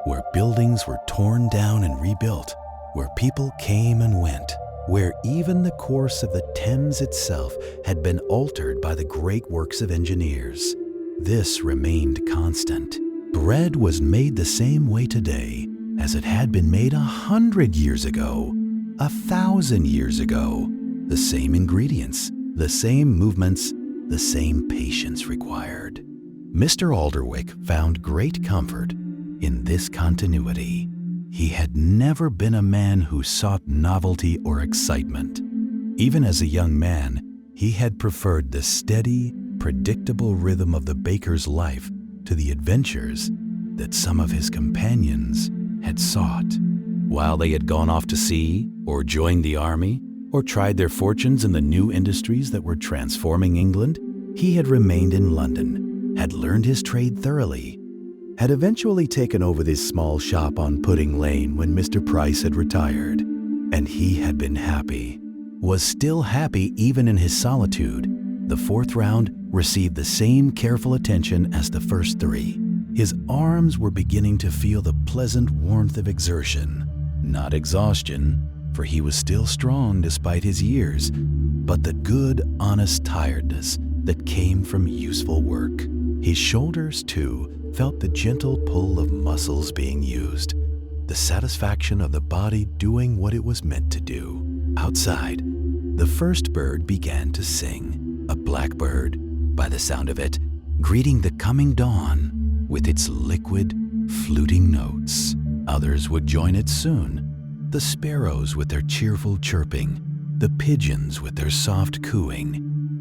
where buildings were torn down and rebuilt, where people came and went, where even the course of the Thames itself had been altered by the great works of engineers, this remained constant. Bread was made the same way today as it had been made 100 years ago, 1,000 years ago. The same ingredients, the same movements, the same patience required. Mr. Alderwick found great comfort in this continuity. He had never been a man who sought novelty or excitement. Even as a young man, he had preferred the steady, predictable rhythm of the baker's life to the adventures that some of his companions had sought. While they had gone off to sea, or joined the army, or tried their fortunes in the new industries that were transforming England, he had remained in London, had learned his trade thoroughly, had eventually taken over this small shop on Pudding Lane when Mr. Price had retired, and he had been happy, was still happy even in his solitude. The fourth round received the same careful attention as the first three. His arms were beginning to feel the pleasant warmth of exertion, not exhaustion, for he was still strong despite his years, but the good, honest tiredness that came from useful work. His shoulders, too, felt the gentle pull of muscles being used, the satisfaction of the body doing what it was meant to do. Outside, the first bird began to sing, a blackbird, by the sound of it, greeting the coming dawn with its liquid, fluting notes. Others would join it soon, the sparrows with their cheerful chirping, the pigeons with their soft cooing,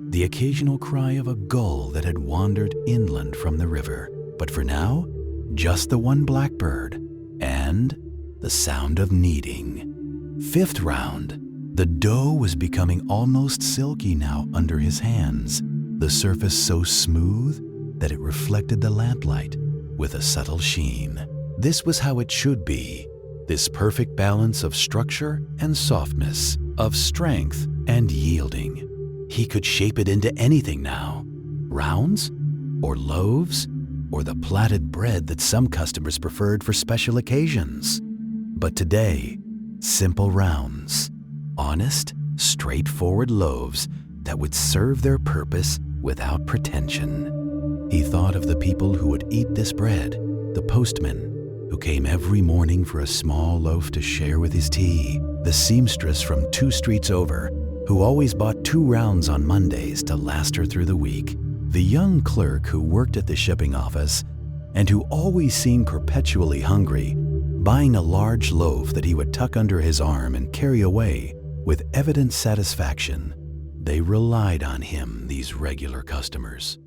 the occasional cry of a gull that had wandered inland from the river. But for now, just the one blackbird and the sound of kneading. Fifth round. The dough was becoming almost silky now under his hands, the surface so smooth that it reflected the lamplight with a subtle sheen. This was how it should be, this perfect balance of structure and softness, of strength and yielding. He could shape it into anything now, rounds or loaves or the plaited bread that some customers preferred for special occasions. But today, simple rounds, honest, straightforward loaves that would serve their purpose without pretension. He thought of the people who would eat this bread, the postman who came every morning for a small loaf to share with his tea, the seamstress from 2 streets over who always bought 2 rounds on Mondays to last her through the week, the young clerk who worked at the shipping office and who always seemed perpetually hungry, buying a large loaf that he would tuck under his arm and carry away with evident satisfaction. They relied on him, these regular customers,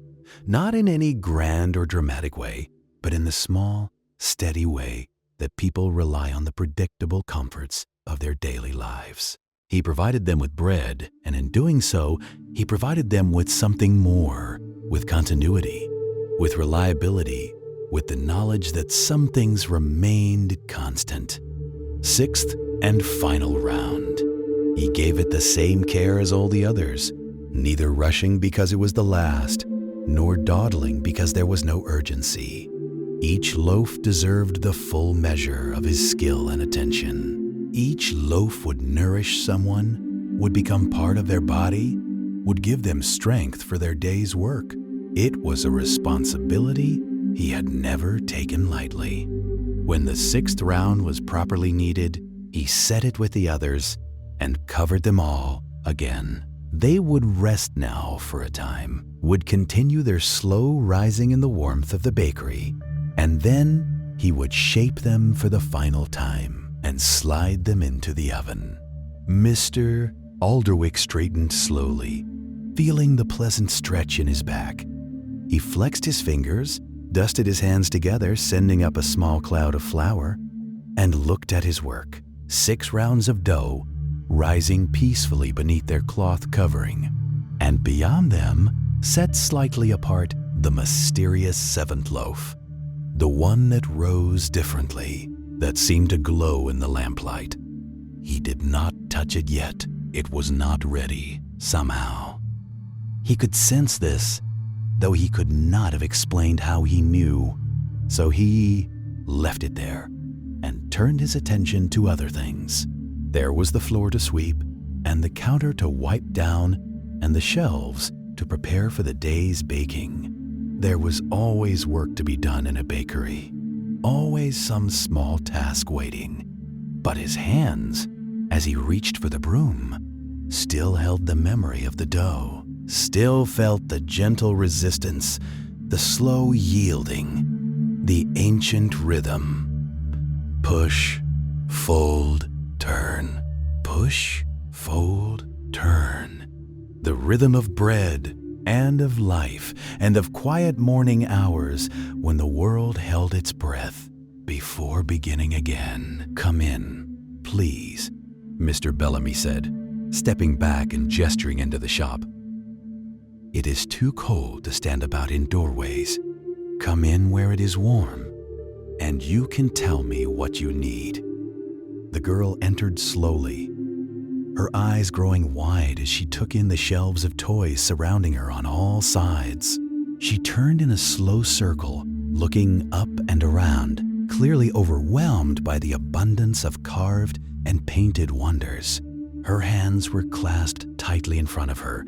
not in any grand or dramatic way, but in the small, steady way that people rely on the predictable comforts of their daily lives. He provided them with bread, and in doing so, he provided them with something more, with continuity, with reliability, with the knowledge that some things remained constant. Sixth and final round. He gave it the same care as all the others, neither rushing because it was the last, nor dawdling because there was no urgency. Each loaf deserved the full measure of his skill and attention. Each loaf would nourish someone, would become part of their body, would give them strength for their day's work. It was a responsibility he had never taken lightly. When the 6th round was properly kneaded, he set it with the others and covered them all again. They would rest now for a time, would continue their slow rising in the warmth of the bakery, and then he would shape them for the final time and slide them into the oven. Mr. Alderwick straightened slowly, feeling the pleasant stretch in his back. He flexed his fingers, dusted his hands together, sending up a small cloud of flour, and looked at his work. 6 rounds of dough rising peacefully beneath their cloth covering, and beyond them, set slightly apart, the mysterious 7th loaf, the one that rose differently, that seemed to glow in the lamplight. He did not touch it yet. It was not ready, somehow. He could sense this, though he could not have explained how he knew. So he left it there and turned his attention to other things. There was the floor to sweep, and the counter to wipe down, and the shelves to prepare for the day's baking. There was always work to be done in a bakery, always some small task waiting. But his hands, as he reached for the broom, still held the memory of the dough, still felt the gentle resistance, the slow yielding, the ancient rhythm. Push, fold, turn. Push, fold, turn. The rhythm of bread and of life and of quiet morning hours when the world held its breath before beginning again. "Come in, please," Mr. Bellamy said, stepping back and gesturing into the shop. "It is too cold to stand about in doorways. Come in where it is warm, and you can tell me what you need." The girl entered slowly, her eyes growing wide as she took in the shelves of toys surrounding her on all sides. She turned in a slow circle, looking up and around, clearly overwhelmed by the abundance of carved and painted wonders. Her hands were clasped tightly in front of her,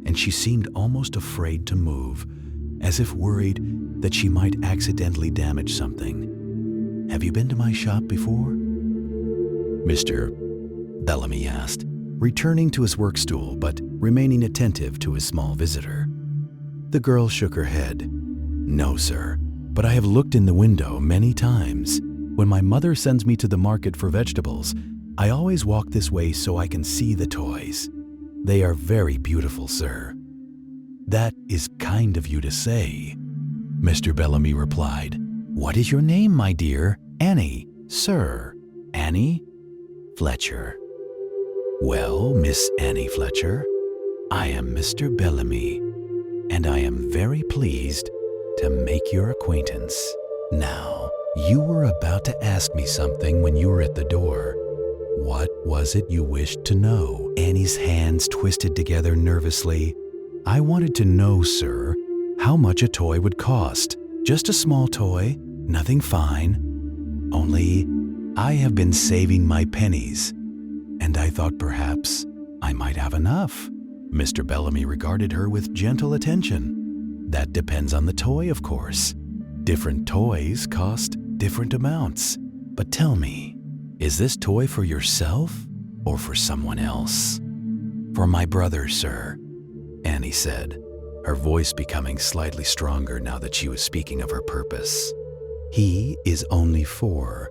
and she seemed almost afraid to move, as if worried that she might accidentally damage something. "Have you been to my shop before?" Mr. Bellamy asked, returning to his work stool but remaining attentive to his small visitor. The girl shook her head. "No, sir, but I have looked in the window many times. When my mother sends me to the market for vegetables, I always walk this way so I can see the toys. They are very beautiful, sir." "That is kind of you to say," Mr. Bellamy replied. "What is your name, my dear?" "Annie, sir." "Annie Fletcher." "Well, Miss Annie Fletcher, I am Mr. Bellamy, and I am very pleased to make your acquaintance. Now, you were about to ask me something when you were at the door. What was it you wished to know?" Annie's hands twisted together nervously. "I wanted to know, sir, how much a toy would cost. Just a small toy, nothing fine. Only I have been saving my pennies, and I thought perhaps I might have enough." Mr. Bellamy regarded her with gentle attention. "That depends on the toy, of course. Different toys cost different amounts. But tell me, is this toy for yourself or for someone else?" "For my brother, sir," Annie said, her voice becoming slightly stronger now that she was speaking of her purpose. "He is only 4,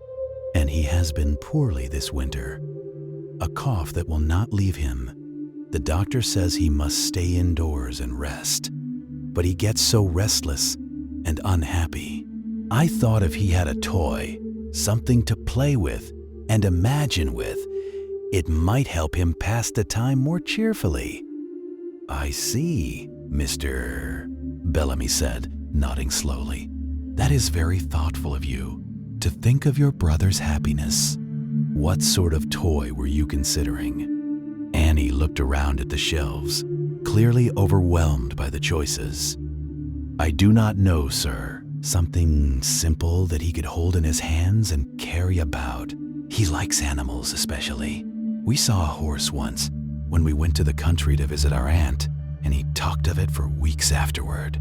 and he has been poorly this winter. A cough that will not leave him. The doctor says he must stay indoors and rest, but he gets so restless and unhappy. I thought if he had a toy, something to play with and imagine with, it might help him pass the time more cheerfully." "I see," Mr. Bellamy said, nodding slowly. "That is very thoughtful of you, to think of your brother's happiness. What sort of toy were you considering?" Annie looked around at the shelves, clearly overwhelmed by the choices. "I do not know, sir. Something simple that he could hold in his hands and carry about. He likes animals especially. We saw a horse once when we went to the country to visit our aunt, and he talked of it for weeks afterward."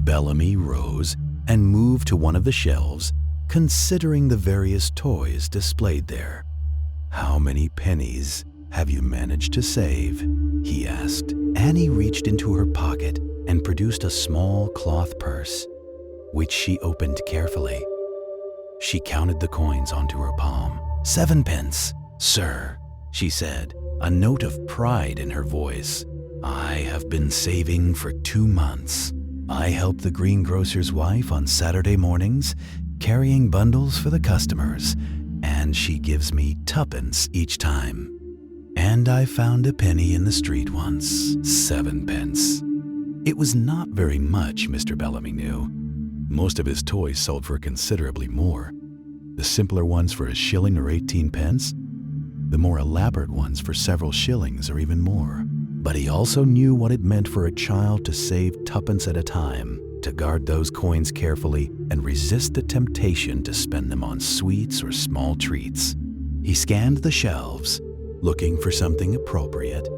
Bellamy rose and moved to one of the shelves, considering the various toys displayed there. "How many pennies have you managed to save?" he asked. Annie reached into her pocket and produced a small cloth purse, which she opened carefully. She counted the coins onto her palm. 7 pence, sir," she said, a note of pride in her voice. "I have been saving for 2 months. I help the greengrocer's wife on Saturday mornings, carrying bundles for the customers, and she gives me 2 pence each time. And I found a penny in the street once, 7 pence. It was not very much, Mr. Bellamy knew. Most of his toys sold for considerably more. The simpler ones for a shilling or 18 pence, the more elaborate ones for several shillings or even more. But he also knew what it meant for a child to save 2 pence at a time, to guard those coins carefully and resist the temptation to spend them on sweets or small treats. He scanned the shelves, looking for something appropriate.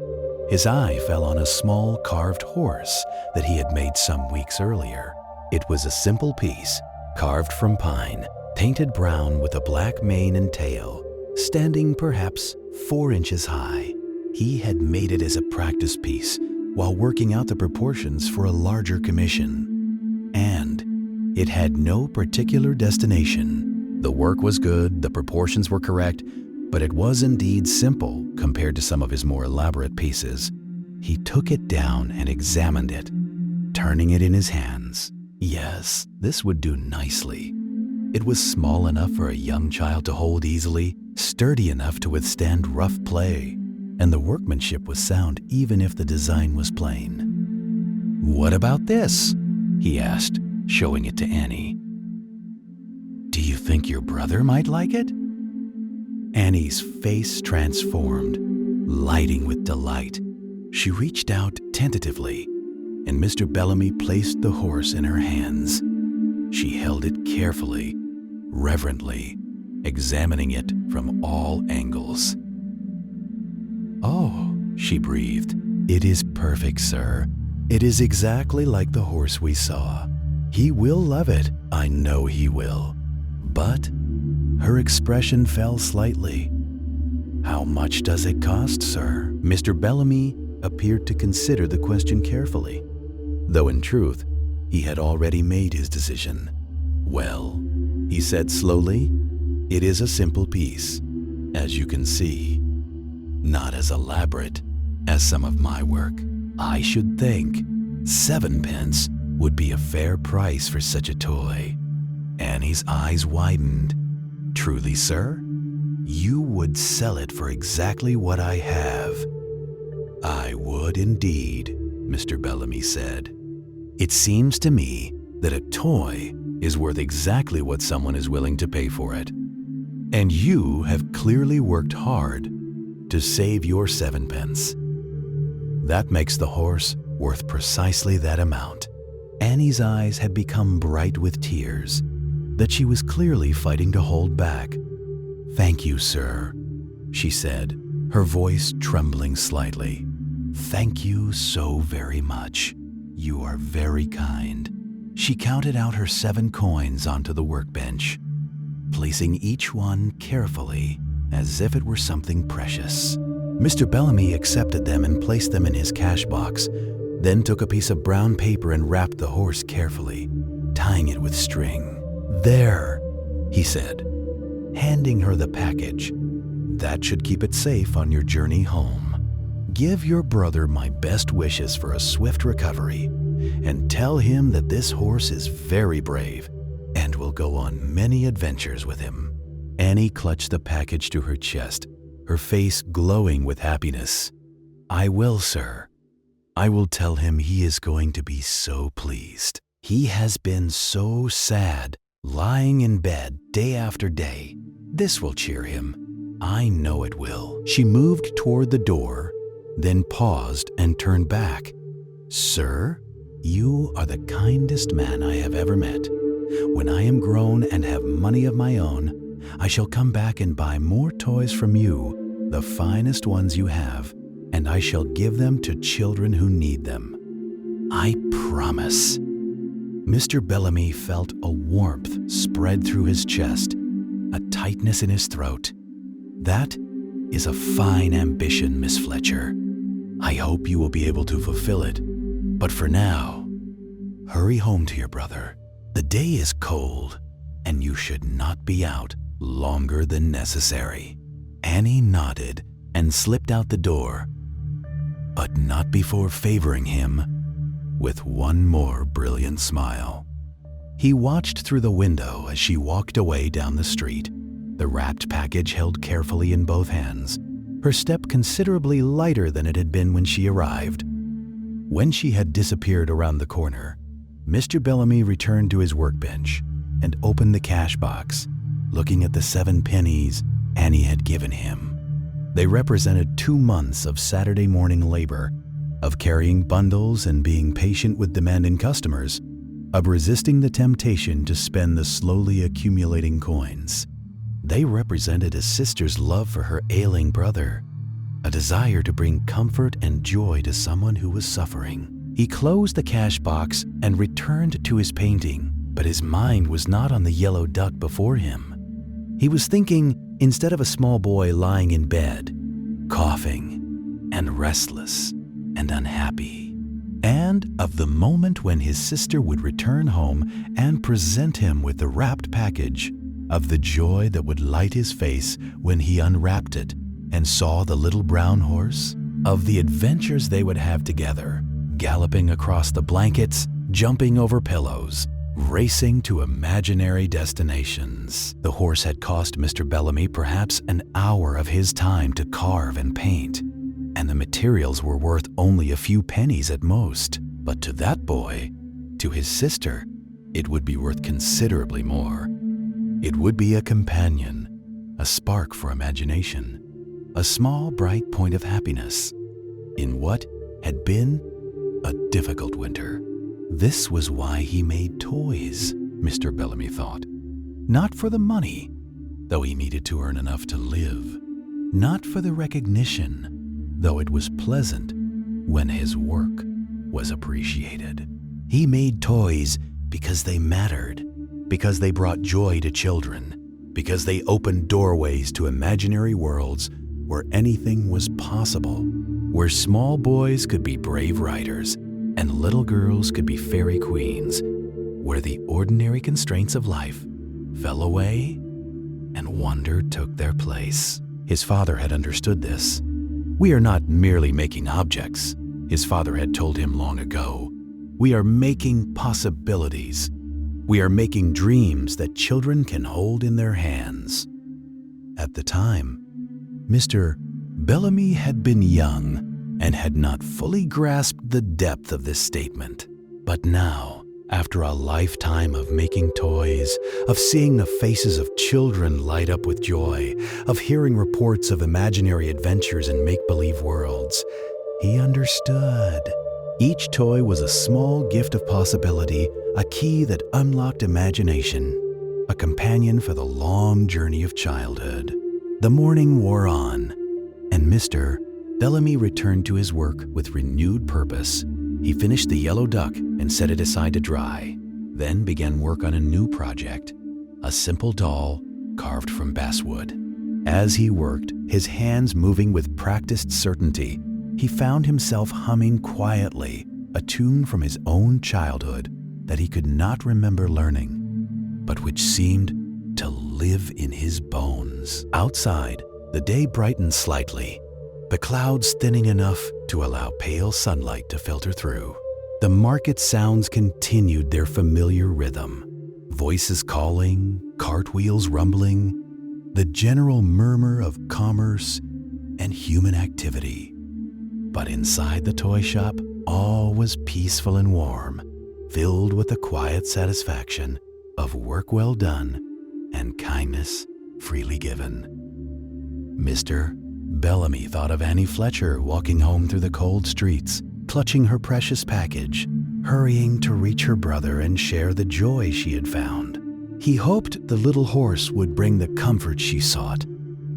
His eye fell on a small carved horse that he had made some weeks earlier. It was a simple piece, carved from pine, painted brown with a black mane and tail, standing perhaps 4 inches high. He had made it as a practice piece while working out the proportions for a larger commission. And it had no particular destination. The work was good, the proportions were correct, but it was indeed simple compared to some of his more elaborate pieces. He took it down and examined it, turning it in his hands. Yes, this would do nicely. It was small enough for a young child to hold easily, sturdy enough to withstand rough play, and the workmanship was sound even if the design was plain. "What about this?" he asked, showing it to Annie. "Do you think your brother might like it?" Annie's face transformed, lighting with delight. She reached out tentatively, and Mr. Bellamy placed the horse in her hands. She held it carefully, reverently, examining it from all angles. "Oh," she breathed, "it is perfect, sir. It is exactly like the horse we saw. He will love it, I know he will. But her expression fell slightly. How much does it cost, sir? Mr. Bellamy appeared to consider the question carefully, though in truth, he had already made his decision. Well, he said slowly, it is a simple piece, as you can see. Not as elaborate as some of my work. I should think 7 pence would be a fair price for such a toy. Annie's eyes widened. Truly, sir? You would sell it for exactly what I have. I would indeed, Mr. Bellamy said. It seems to me that a toy is worth exactly what someone is willing to pay for it. And you have clearly worked hard to save your 7 pence. That makes the horse worth precisely that amount. Annie's eyes had become bright with tears that she was clearly fighting to hold back. Thank you, sir, she said, her voice trembling slightly. Thank you so very much. You are very kind. She counted out her 7 coins onto the workbench, placing each one carefully as if it were something precious. Mr. Bellamy accepted them and placed them in his cash box, then took a piece of brown paper and wrapped the horse carefully, tying it with string. There, he said, handing her the package. That should keep it safe on your journey home. Give your brother my best wishes for a swift recovery, and tell him that this horse is very brave and will go on many adventures with him. Annie clutched the package to her chest, her face glowing with happiness. I will, sir. I will tell him he is going to be so pleased. He has been so sad, lying in bed day after day. This will cheer him. I know it will. She moved toward the door, then paused and turned back. Sir, you are the kindest man I have ever met. When I am grown and have money of my own, I shall come back and buy more toys from you, the finest ones you have, and I shall give them to children who need them. I promise. Mr. Bellamy felt a warmth spread through his chest, a tightness in his throat. That is a fine ambition, Miss Fletcher. I hope you will be able to fulfill it. But for now, hurry home to your brother. The day is cold, and you should not be out longer than necessary. Annie nodded and slipped out the door, but not before favoring him with one more brilliant smile. He watched through the window as she walked away down the street, the wrapped package held carefully in both hands, her step considerably lighter than it had been when she arrived. When she had disappeared around the corner, Mr. Bellamy returned to his workbench and opened the cash box, looking at the 7 pennies Annie had given him. They represented 2 months of Saturday morning labor, of carrying bundles and being patient with demanding customers, of resisting the temptation to spend the slowly accumulating coins. They represented a sister's love for her ailing brother, a desire to bring comfort and joy to someone who was suffering. He closed the cash box and returned to his painting, but his mind was not on the yellow duck before him. He was thinking, instead of a small boy lying in bed, coughing and restless and unhappy, and of the moment when his sister would return home and present him with the wrapped package, of the joy that would light his face when he unwrapped it and saw the little brown horse, of the adventures they would have together, galloping across the blankets, jumping over pillows, racing to imaginary destinations. The horse had cost Mr. Bellamy perhaps an hour of his time to carve and paint, and the materials were worth only a few pennies at most. But to that boy, to his sister, it would be worth considerably more. It would be a companion, a spark for imagination, a small bright point of happiness in what had been a difficult winter. This was why he made toys, Mr. Bellamy thought. Not for the money, though he needed to earn enough to live. Not for the recognition, though it was pleasant when his work was appreciated. He made toys because they mattered, because they brought joy to children, because they opened doorways to imaginary worlds where anything was possible, where small boys could be brave riders and little girls could be fairy queens, where the ordinary constraints of life fell away and wonder took their place. His father had understood this. We are not merely making objects, his father had told him long ago. We are making possibilities. We are making dreams that children can hold in their hands. At the time, Mr. Bellamy had been young and had not fully grasped the depth of this statement. But now, after a lifetime of making toys, of seeing the faces of children light up with joy, of hearing reports of imaginary adventures in make-believe worlds, he understood. Each toy was a small gift of possibility, a key that unlocked imagination, a companion for the long journey of childhood. The morning wore on, and Mr. Bellamy returned to his work with renewed purpose. He finished the yellow duck and set it aside to dry, then began work on a new project, a simple doll carved from basswood. As he worked, his hands moving with practiced certainty, he found himself humming quietly a tune from his own childhood that he could not remember learning, but which seemed to live in his bones. Outside, the day brightened slightly, the clouds thinning enough to allow pale sunlight to filter through. The market sounds continued their familiar rhythm, voices calling, cartwheels rumbling, the general murmur of commerce and human activity. But inside the toy shop, all was peaceful and warm, filled with the quiet satisfaction of work well done and kindness freely given. Mr. Bellamy thought of Annie Fletcher walking home through the cold streets, clutching her precious package, hurrying to reach her brother and share the joy she had found. He hoped the little horse would bring the comfort she sought,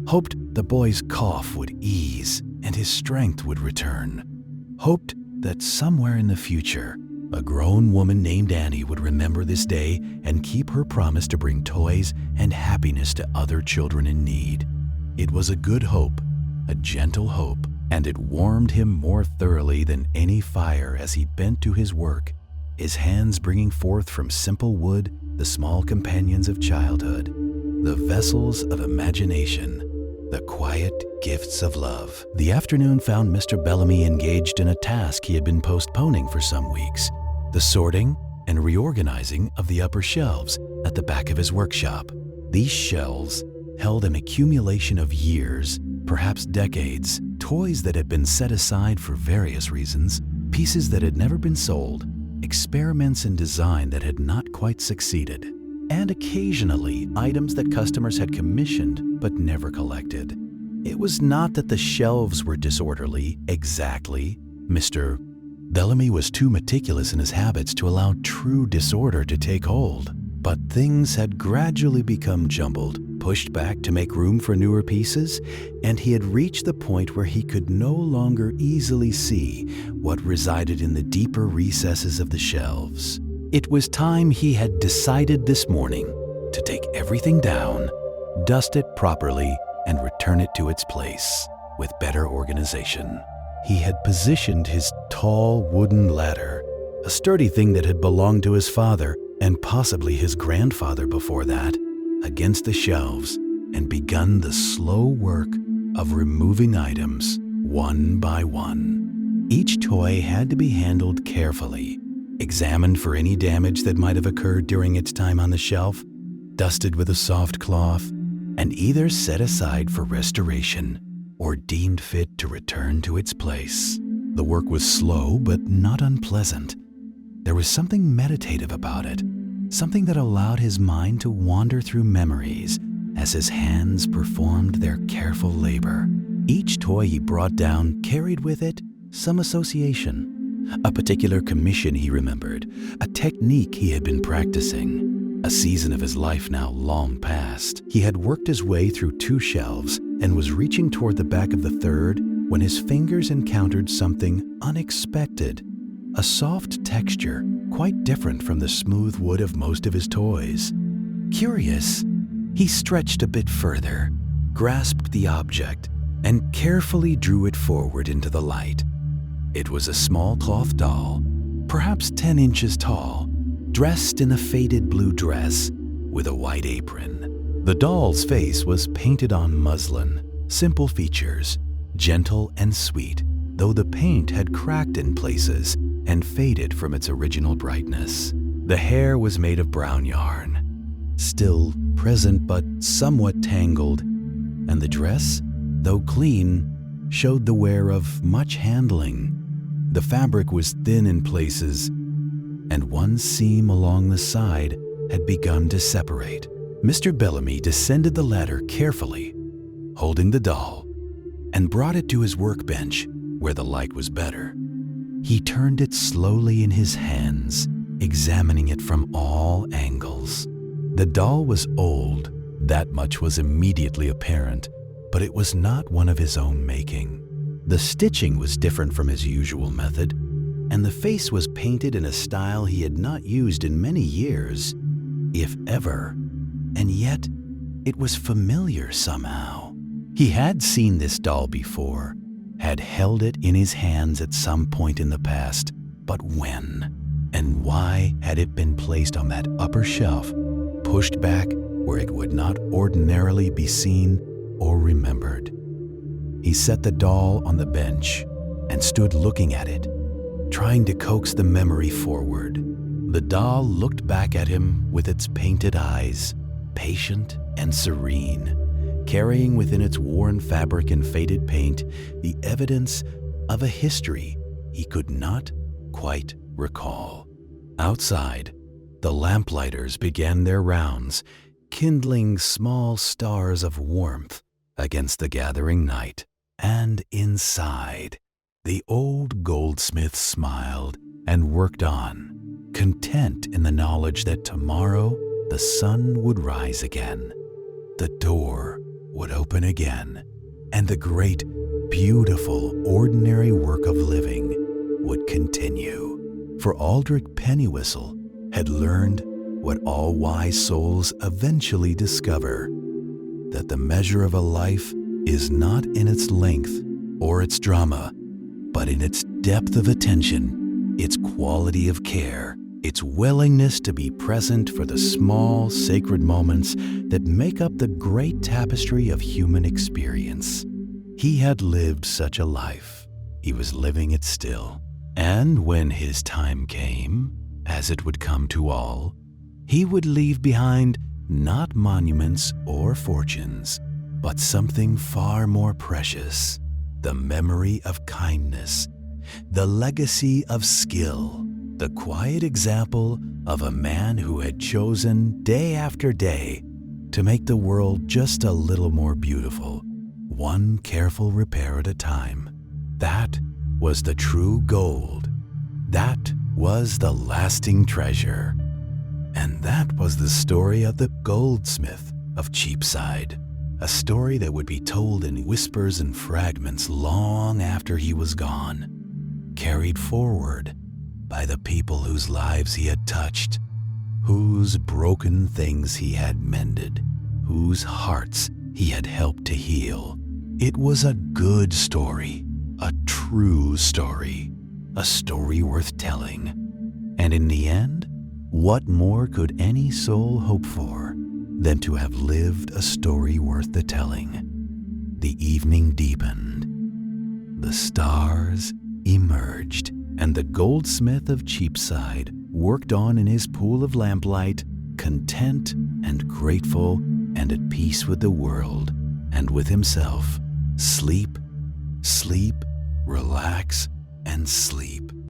hoped the boy's cough would ease and his strength would return, hoped that somewhere in the future, a grown woman named Annie would remember this day and keep her promise to bring toys and happiness to other children in need. It was a good hope, a gentle hope, and it warmed him more thoroughly than any fire as he bent to his work, his hands bringing forth from simple wood the small companions of childhood, the vessels of imagination, the quiet gifts of love. The afternoon found Mr. Bellamy engaged in a task he had been postponing for some weeks, the sorting and reorganizing of the upper shelves at the back of his workshop. These shelves held an accumulation of years, perhaps decades, toys that had been set aside for various reasons, pieces that had never been sold, experiments in design that had not quite succeeded, and occasionally items that customers had commissioned but never collected. It was not that the shelves were disorderly, exactly. Mr. Bellamy was too meticulous in his habits to allow true disorder to take hold, but things had gradually become jumbled, pushed back to make room for newer pieces, and he had reached the point where he could no longer easily see what resided in the deeper recesses of the shelves. It was time he had decided this morning to take everything down, dust it properly, and return it to its place with better organization. He had positioned his tall wooden ladder, a sturdy thing that had belonged to his father and possibly his grandfather before that, against the shelves and begun the slow work of removing items one by one. Each toy had to be handled carefully, examined for any damage that might have occurred during its time on the shelf, dusted with a soft cloth, and either set aside for restoration or deemed fit to return to its place. The work was slow but not unpleasant. There was something meditative about it, something that allowed his mind to wander through memories as his hands performed their careful labor. Each toy he brought down carried with it some association, a particular commission he remembered, a technique he had been practicing. A season of his life now long past, he had worked his way through 2 shelves and was reaching toward the back of the third when his fingers encountered something unexpected. a soft texture quite different from the smooth wood of most of his toys. Curious, he stretched a bit further, grasped the object, and carefully drew it forward into the light. It was a small cloth doll, perhaps 10 inches tall, dressed in a faded blue dress with a white apron. The doll's face was painted on muslin, simple features, gentle and sweet, though the paint had cracked in places and faded from its original brightness. The hair was made of brown yarn, still present but somewhat tangled, and the dress, though clean, showed the wear of much handling. The fabric was thin in places, and one seam along the side had begun to separate. Mr. Bellamy descended the ladder carefully, holding the doll, and brought it to his workbench where the light was better. He turned it slowly in his hands, examining it from all angles. The doll was old, that much was immediately apparent, but it was not one of his own making. The stitching was different from his usual method, and the face was painted in a style he had not used in many years, if ever, and yet it was familiar somehow. He had seen this doll before, had held it in his hands at some point in the past, but when and why had it been placed on that upper shelf, pushed back where it would not ordinarily be seen or remembered? He set the doll on the bench and stood looking at it, trying to coax the memory forward. The doll looked back at him with its painted eyes, patient and serene, carrying within its worn fabric and faded paint the evidence of a history he could not quite recall. Outside, the lamplighters began their rounds, kindling small stars of warmth against the gathering night. And inside, the old Goldsmith smiled and worked on, content in the knowledge that tomorrow the sun would rise again, the door would open again, and the great, beautiful, ordinary work of living would continue. For Aldrich Pennywhistle had learned what all wise souls eventually discover, that the measure of a life is not in its length or its drama, but in its depth of attention, its quality of care, its willingness to be present for the small, sacred moments that make up the great tapestry of human experience. He had lived such a life. He was living it still. And when his time came, as it would come to all, he would leave behind not monuments or fortunes, but something far more precious, the memory of kindness, the legacy of skill, the quiet example of a man who had chosen day after day to make the world just a little more beautiful, one careful repair at a time. That was the true gold. That was the lasting treasure. And that was the story of the Goldsmith of Cheapside. A story that would be told in whispers and fragments long after he was gone, carried forward by the people whose lives he had touched, whose broken things he had mended, whose hearts he had helped to heal. It was a good story, a true story, a story worth telling. And in the end, what more could any soul hope for than to have lived a story worth the telling? The evening deepened. The stars emerged, and the Goldsmith of Cheapside worked on in his pool of lamplight, content and grateful and at peace with the world and with himself. Sleep, sleep, relax, and sleep.